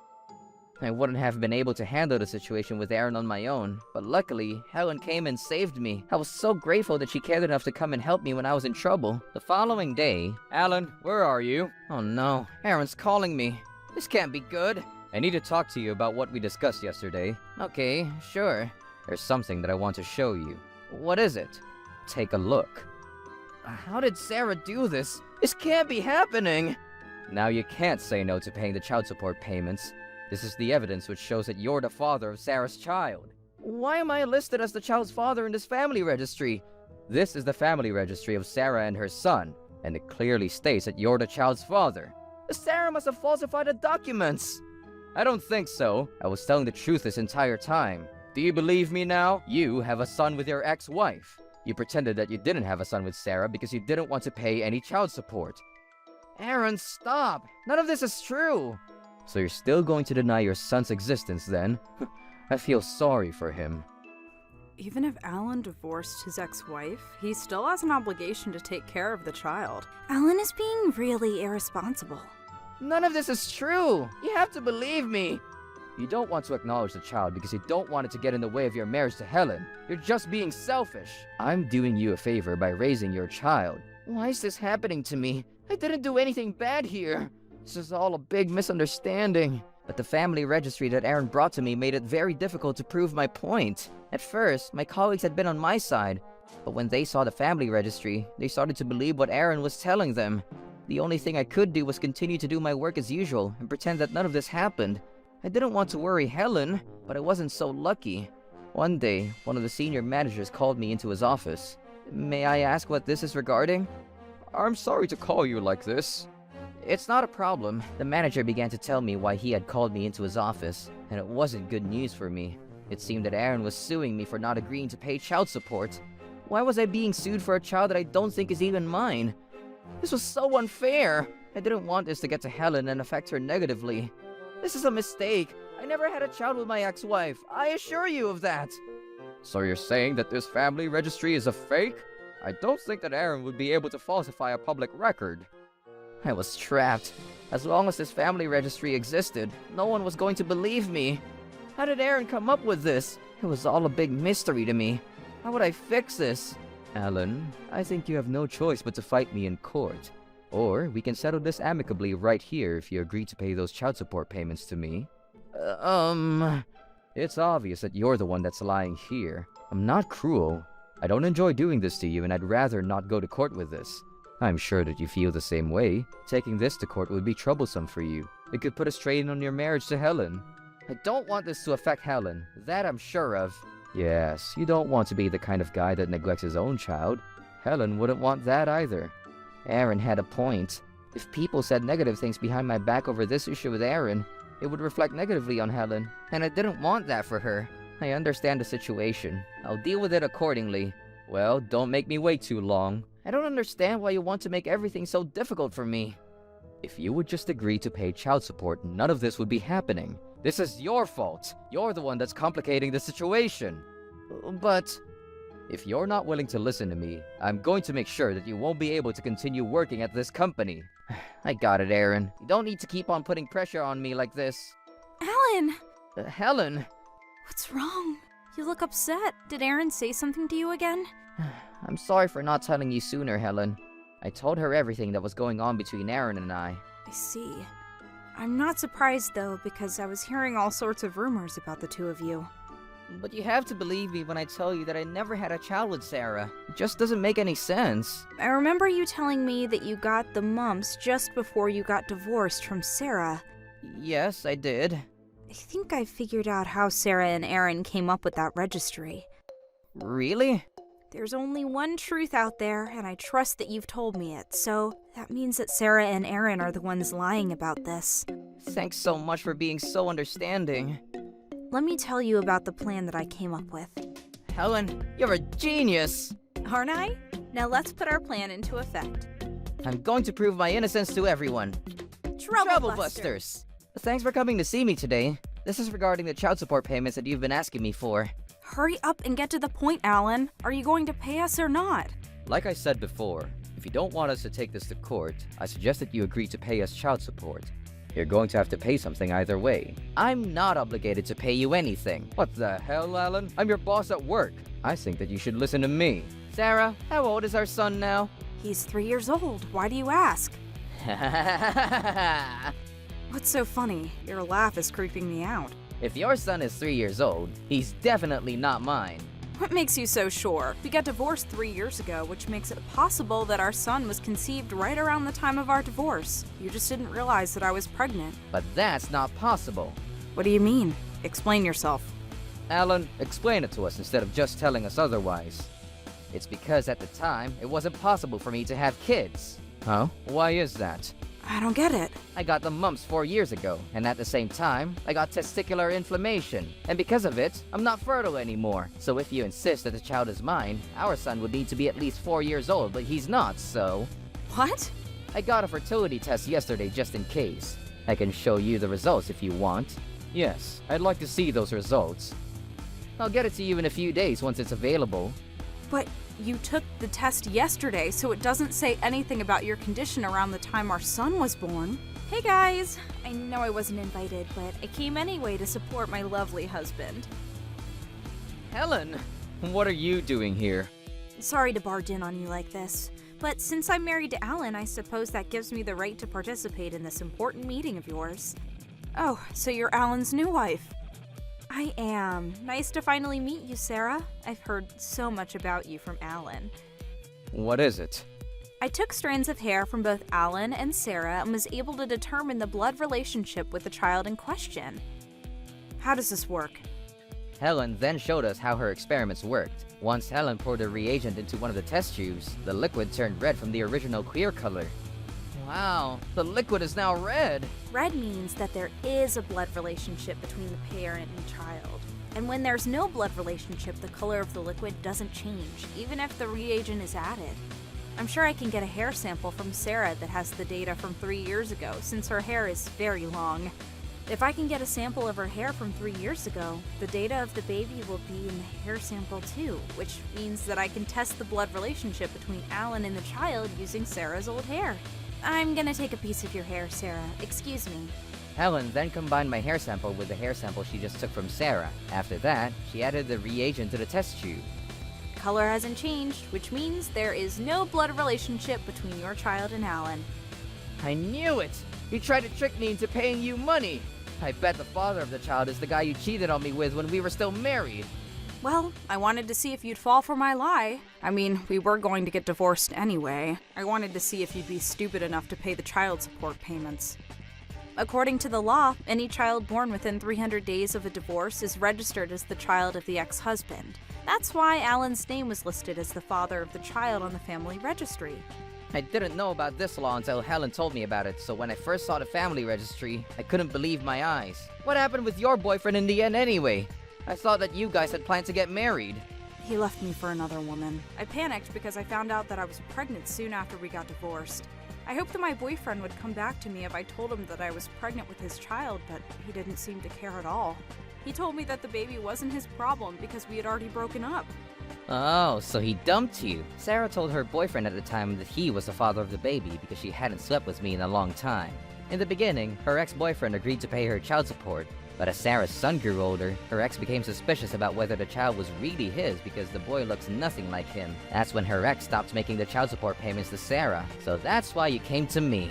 Speaker 5: I wouldn't have been able to handle the situation with Aaron on my own, but luckily, Helen came and saved me. I was so grateful that she cared enough to come and help me when I was in trouble. The following day...
Speaker 4: Alan, where are you?
Speaker 5: Oh no, Aaron's calling me. This can't be good.
Speaker 4: I need to talk to you about what we discussed yesterday.
Speaker 5: Okay, sure.
Speaker 4: There's something that I want to show you.
Speaker 5: What is it?
Speaker 4: Take a look.
Speaker 5: How did Sarah do this? This can't be happening!
Speaker 4: Now you can't say no to paying the child support payments. This is the evidence which shows that you're the father of Sarah's child.
Speaker 5: Why am I listed as the child's father in this family registry?
Speaker 4: This is the family registry of Sarah and her son, and it clearly states that you're the child's father.
Speaker 5: Sarah must have falsified the documents!
Speaker 4: I don't think so. I was telling the truth this entire time. Do you believe me now? You have a son with your ex-wife. You pretended that you didn't have a son with Sarah because you didn't want to pay any child support.
Speaker 5: Aaron, stop! None of this is true!
Speaker 4: So you're still going to deny your son's existence then? I feel sorry for him.
Speaker 8: Even if Alan divorced his ex-wife, he still has an obligation to take care of the child. Alan is being really irresponsible.
Speaker 5: None of this is true! You have to believe me!
Speaker 4: You don't want to acknowledge the child because you don't want it to get in the way of your marriage to Helen. You're just being selfish. I'm doing you a favor by raising your child.
Speaker 5: Why is this happening to me? I didn't do anything bad here. This is all a big misunderstanding. But the family registry that Aaron brought to me made it very difficult to prove my point. At first, my colleagues had been on my side. But when they saw the family registry, they started to believe what Aaron was telling them. The only thing I could do was continue to do my work as usual and pretend that none of this happened. I didn't want to worry Helen, but I wasn't so lucky. One day, one of the senior managers called me into his office. May I ask what this is regarding? I'm sorry to call you like this. It's not a problem. The manager began to tell me why he had called me into his office, and it wasn't good news for me. It seemed that Aaron was suing me for not agreeing to pay child support. Why was I being sued for a child that I don't think is even mine? This was so unfair. I didn't want this to get to Helen and affect her negatively. This is a mistake. I never had a child with my ex-wife. I assure you of that. So you're saying that this family registry is a fake? I don't think that Aaron would be able to falsify a public record. I was trapped. As long as this family registry existed, no one was going to believe me. How did Aaron come up with this? It was all a big mystery to me. How would I fix this?
Speaker 4: Alan, I think you have no choice but to fight me in court. Or we can settle this amicably right here if you agree to pay those child support payments to me. It's obvious that you're the one that's lying here. I'm not cruel. I don't enjoy doing this to you, and I'd rather not go to court with this. I'm sure that you feel the same way. Taking this to court would be troublesome for you. It could put a strain on your marriage to Helen.
Speaker 5: I don't want this to affect Helen. That I'm sure of.
Speaker 4: Yes, you don't want to be the kind of guy that neglects his own child. Helen wouldn't want that either.
Speaker 5: Aaron had a point. If people said negative things behind my back over this issue with Aaron, it would reflect negatively on Helen, and I didn't want that for her. I understand the situation. I'll deal with it accordingly.
Speaker 4: Well, don't make me wait too long.
Speaker 5: I don't understand why you want to make everything so difficult for me.
Speaker 4: If you would just agree to pay child support, none of this would be happening. This is your fault. You're the one that's complicating the situation.
Speaker 5: But
Speaker 4: if you're not willing to listen to me, I'm going to make sure that you won't be able to continue working at this company.
Speaker 5: I got it, Aaron. You don't need to keep on putting pressure on me like this.
Speaker 8: Alan!
Speaker 5: Helen!
Speaker 8: What's wrong? You look upset. Did Aaron say something to you again?
Speaker 5: I'm sorry for not telling you sooner, Helen. I told her everything that was going on between Aaron and I.
Speaker 8: I see. I'm not surprised, though, because I was hearing all sorts of rumors about the two of you.
Speaker 5: But you have to believe me when I tell you that I never had a child with Sarah. It just doesn't make any sense.
Speaker 8: I remember you telling me that you got the mumps just before you got divorced from Sarah.
Speaker 5: Yes, I did.
Speaker 8: I think I figured out how Sarah and Aaron came up with that registry.
Speaker 5: Really?
Speaker 8: There's only one truth out there, and I trust that you've told me it, so that means that Sarah and Aaron are the ones lying about this.
Speaker 5: Thanks so much for being so understanding.
Speaker 8: Let me tell you about the plan that I came up with.
Speaker 5: Helen, you're a genius!
Speaker 8: Aren't I? Now let's put our plan into effect.
Speaker 5: I'm going to prove my innocence to everyone.
Speaker 8: Troublebusters!
Speaker 5: Thanks for coming to see me today. This is regarding the child support payments that you've been asking me for.
Speaker 8: Hurry up and get to the point, Alan. Are you going to pay us or not?
Speaker 4: Like I said before, if you don't want us to take this to court, I suggest that you agree to pay us child support. You're going to have to pay something either way.
Speaker 5: I'm not obligated to pay you anything.
Speaker 4: What the hell, Alan? I'm your boss at work. I think that you should listen to me.
Speaker 5: Sarah, how old is our son now?
Speaker 8: He's 3 years old. Why do you ask? What's so funny? Your laugh is creeping me out.
Speaker 5: If your son is 3 years old, he's definitely not mine.
Speaker 8: What makes you so sure? We got divorced 3 years ago, which makes it possible that our son was conceived right around the time of our divorce. You just didn't realize that I was pregnant.
Speaker 5: But that's not possible.
Speaker 8: What do you mean? Explain yourself.
Speaker 4: Alan, explain it to us instead of just telling us otherwise.
Speaker 5: It's because at the time, it wasn't possible for me to have kids.
Speaker 4: Huh? Why is that?
Speaker 8: I don't get it.
Speaker 5: I got the mumps 4 years ago, and at the same time, I got testicular inflammation. And because of it, I'm not fertile anymore. So if you insist that the child is mine, our son would need to be at least 4 years old, but he's not, so...
Speaker 8: What?
Speaker 5: I got a fertility test yesterday just in case. I can show you the results if you want.
Speaker 4: Yes, I'd like to see those results.
Speaker 5: I'll get it to you in a few days once it's available.
Speaker 8: But you took the test yesterday, so it doesn't say anything about your condition around the time our son was born. Hey guys! I know I wasn't invited, but I came anyway to support my lovely husband.
Speaker 5: Helen!
Speaker 4: What are you doing here?
Speaker 8: Sorry to barge in on you like this, but since I'm married to Alan, I suppose that gives me the right to participate in this important meeting of yours. Oh, so you're Alan's new wife. I am. Nice to finally meet you, Sarah. I've heard so much about you from Alan.
Speaker 4: What is it?
Speaker 8: I took strands of hair from both Alan and Sarah and was able to determine the blood relationship with the child in question. How does this work?
Speaker 5: Helen then showed us how her experiments worked. Once Helen poured a reagent into one of the test tubes, the liquid turned red from the original clear color. Wow, the liquid is now red!
Speaker 8: Red means that there is a blood relationship between the parent and child. And when there's no blood relationship, the color of the liquid doesn't change, even if the reagent is added. I'm sure I can get a hair sample from Sarah that has the data from 3 years ago, since her hair is very long. If I can get a sample of her hair from 3 years ago, the data of the baby will be in the hair sample too, which means that I can test the blood relationship between Alan and the child using Sarah's old hair. I'm gonna take a piece of your hair, Sarah. Excuse me.
Speaker 5: Helen then combined my hair sample with the hair sample she just took from Sarah. After that, she added the reagent to the test tube.
Speaker 8: Color hasn't changed, which means there is no blood relationship between your child and Alan.
Speaker 5: I knew it! You tried to trick me into paying you money! I bet the father of the child is the guy you cheated on me with when we were still married.
Speaker 8: Well, I wanted to see if you'd fall for my lie. I mean, we were going to get divorced anyway. I wanted to see if you'd be stupid enough to pay the child support payments. According to the law, any child born within 300 days of a divorce is registered as the child of the ex-husband. That's why Alan's name was listed as the father of the child on the family registry.
Speaker 5: I didn't know about this law until Helen told me about it, so when I first saw the family registry, I couldn't believe my eyes. What happened with your boyfriend in the end anyway? I thought that you guys had planned to get married.
Speaker 8: He left me for another woman. I panicked because I found out that I was pregnant soon after we got divorced. I hoped that my boyfriend would come back to me if I told him that I was pregnant with his child, but he didn't seem to care at all. He told me that the baby wasn't his problem because we had already broken up.
Speaker 5: Oh, so he dumped you. Sarah told her boyfriend at the time that he was the father of the baby because she hadn't slept with me in a long time. In the beginning, her ex-boyfriend agreed to pay her child support, but as Sarah's son grew older, her ex became suspicious about whether the child was really his because the boy looks nothing like him. That's when her ex stopped making the child support payments to Sarah, so that's why you came to me.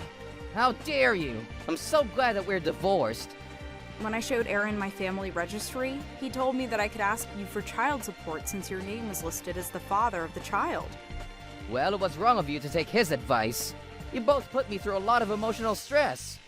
Speaker 5: How dare you! I'm so glad that we're divorced.
Speaker 8: When I showed Aaron my family registry, he told me that I could ask you for child support since your name was listed as the father of the child.
Speaker 5: Well, it was wrong of you to take his advice. You both put me through a lot of emotional stress.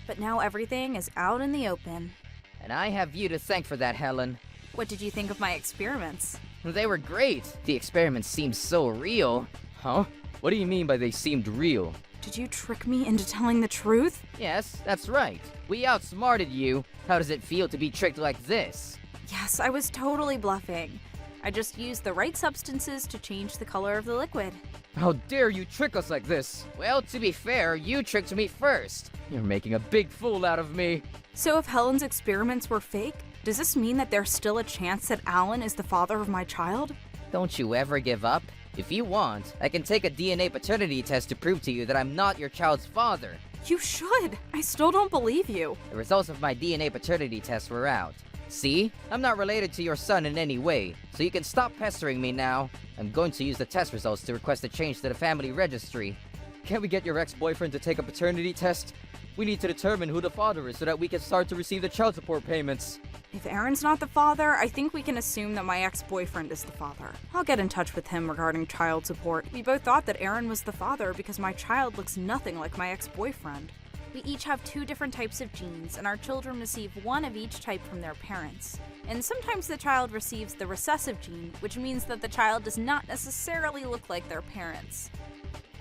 Speaker 8: But now everything is out in the open.
Speaker 5: And I have you to thank for that, Helen.
Speaker 8: What did you think of my experiments?
Speaker 5: They were great. The experiments seemed so real. Huh? What do you mean by they seemed real?
Speaker 8: Did you trick me into telling the truth?
Speaker 5: Yes, that's right. We outsmarted you. How does it feel to be tricked like this?
Speaker 8: Yes, I was totally bluffing. I just used the right substances to change the color of the liquid.
Speaker 5: How dare you trick us like this? Well, to be fair, you tricked me first. You're making a big fool out of me.
Speaker 8: So if Helen's experiments were fake, does this mean that there's still a chance that Alan is the father of my child?
Speaker 5: Don't you ever give up? If you want, I can take a DNA paternity test to prove to you that I'm not your child's father.
Speaker 8: You should. I still don't believe you.
Speaker 5: The results of my DNA paternity test were out. See? I'm not related to your son in any way, so you can stop pestering me now. I'm going to use the test results to request a change to the family registry. Can't we get your ex-boyfriend to take a paternity test? We need to determine who the father is so that we can start to receive the child support payments.
Speaker 8: If Aaron's not the father, I think we can assume that my ex-boyfriend is the father. I'll get in touch with him regarding child support. We both thought that Aaron was the father because my child looks nothing like my ex-boyfriend. We each have 2 different types of genes, and our children receive one of each type from their parents. And sometimes the child receives the recessive gene, which means that the child does not necessarily look like their parents.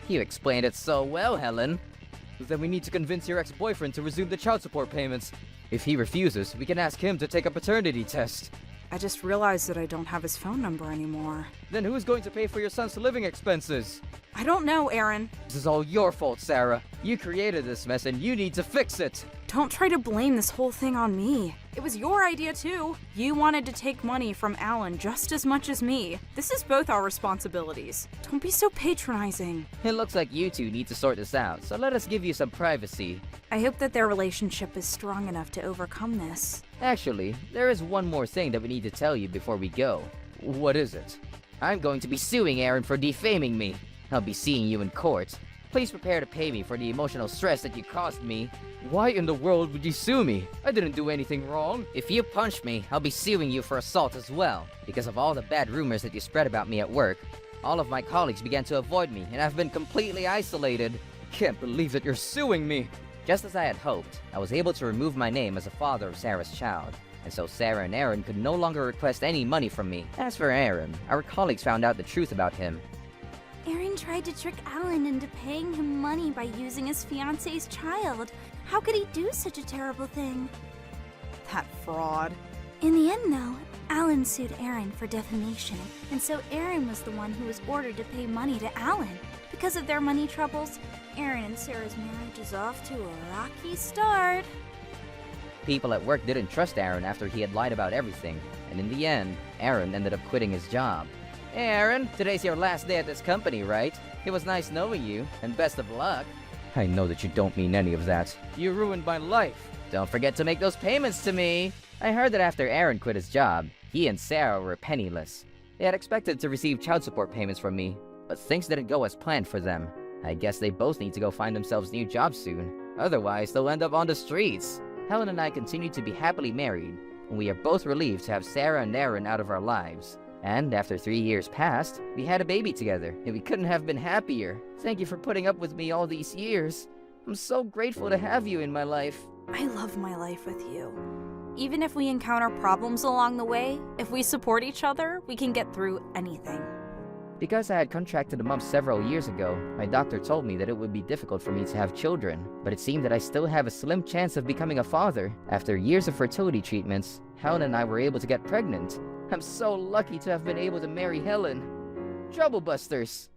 Speaker 5: You explained it so well, Helen. Then we need to convince your ex-boyfriend to resume the child support payments. If he refuses, we can ask him to take a paternity test.
Speaker 8: I just realized that I don't have his phone number anymore.
Speaker 5: Then who's going to pay for your son's living expenses?
Speaker 8: I don't know, Aaron.
Speaker 5: This is all your fault, Sarah. You created this mess and you need to fix it.
Speaker 8: Don't try to blame this whole thing on me. It was your idea too. You wanted to take money from Alan just as much as me. This is both our responsibilities. Don't be so patronizing.
Speaker 5: It looks like you two need to sort this out, so let us give you some privacy.
Speaker 8: I hope that their relationship is strong enough to overcome this.
Speaker 5: Actually, there is one more thing that we need to tell you before we go. What is it? I'm going to be suing Aaron for defaming me. I'll be seeing you in court. Please prepare to pay me for the emotional stress that you caused me. Why in the world would you sue me? I didn't do anything wrong. If you punch me, I'll be suing you for assault as well. Because of all the bad rumors that you spread about me at work, all of my colleagues began to avoid me, and I've been completely isolated. Can't believe that you're suing me. Just as I had hoped, I was able to remove my name as a father of Sarah's child. and so Sarah and Aaron could no longer request any money from me. As for Aaron, our colleagues found out the truth about him.
Speaker 8: Aaron tried to trick Alan into paying him money by using his fiance's child. How could he do such a terrible thing?
Speaker 7: That fraud.
Speaker 8: In the end, though, Alan sued Aaron for defamation, and so Aaron was the one who was ordered to pay money to Alan. Because of their money troubles, Aaron and Sarah's marriage is off to a rocky start.
Speaker 5: People at work didn't trust Aaron after he had lied about everything, and in the end, Aaron ended up quitting his job. Hey Aaron, today's your last day at this company, right? It was nice knowing you, and best of luck. I know that you don't mean any of that. You ruined my life. Don't forget to make those payments to me. I heard that after Aaron quit his job, he and Sarah were penniless. They had expected to receive child support payments from me, but things didn't go as planned for them. I guess they both need to go find themselves new jobs soon. Otherwise, they'll end up on the streets. Helen and I continue to be happily married, and we are both relieved to have Sarah and Aaron out of our lives. And after 3 years passed, we had a baby together, and we couldn't have been happier. Thank you for putting up with me all these years. I'm so grateful to have you in my life.
Speaker 8: I love my life with you. Even if we encounter problems along the way, if we support each other, we can get through anything.
Speaker 5: Because I had contracted a mumps several years ago, my doctor told me that it would be difficult for me to have children, but it seemed that I still have a slim chance of becoming a father. After years of fertility treatments, Helen and I were able to get pregnant. I'm so lucky to have been able to marry Helen. Trouble busters!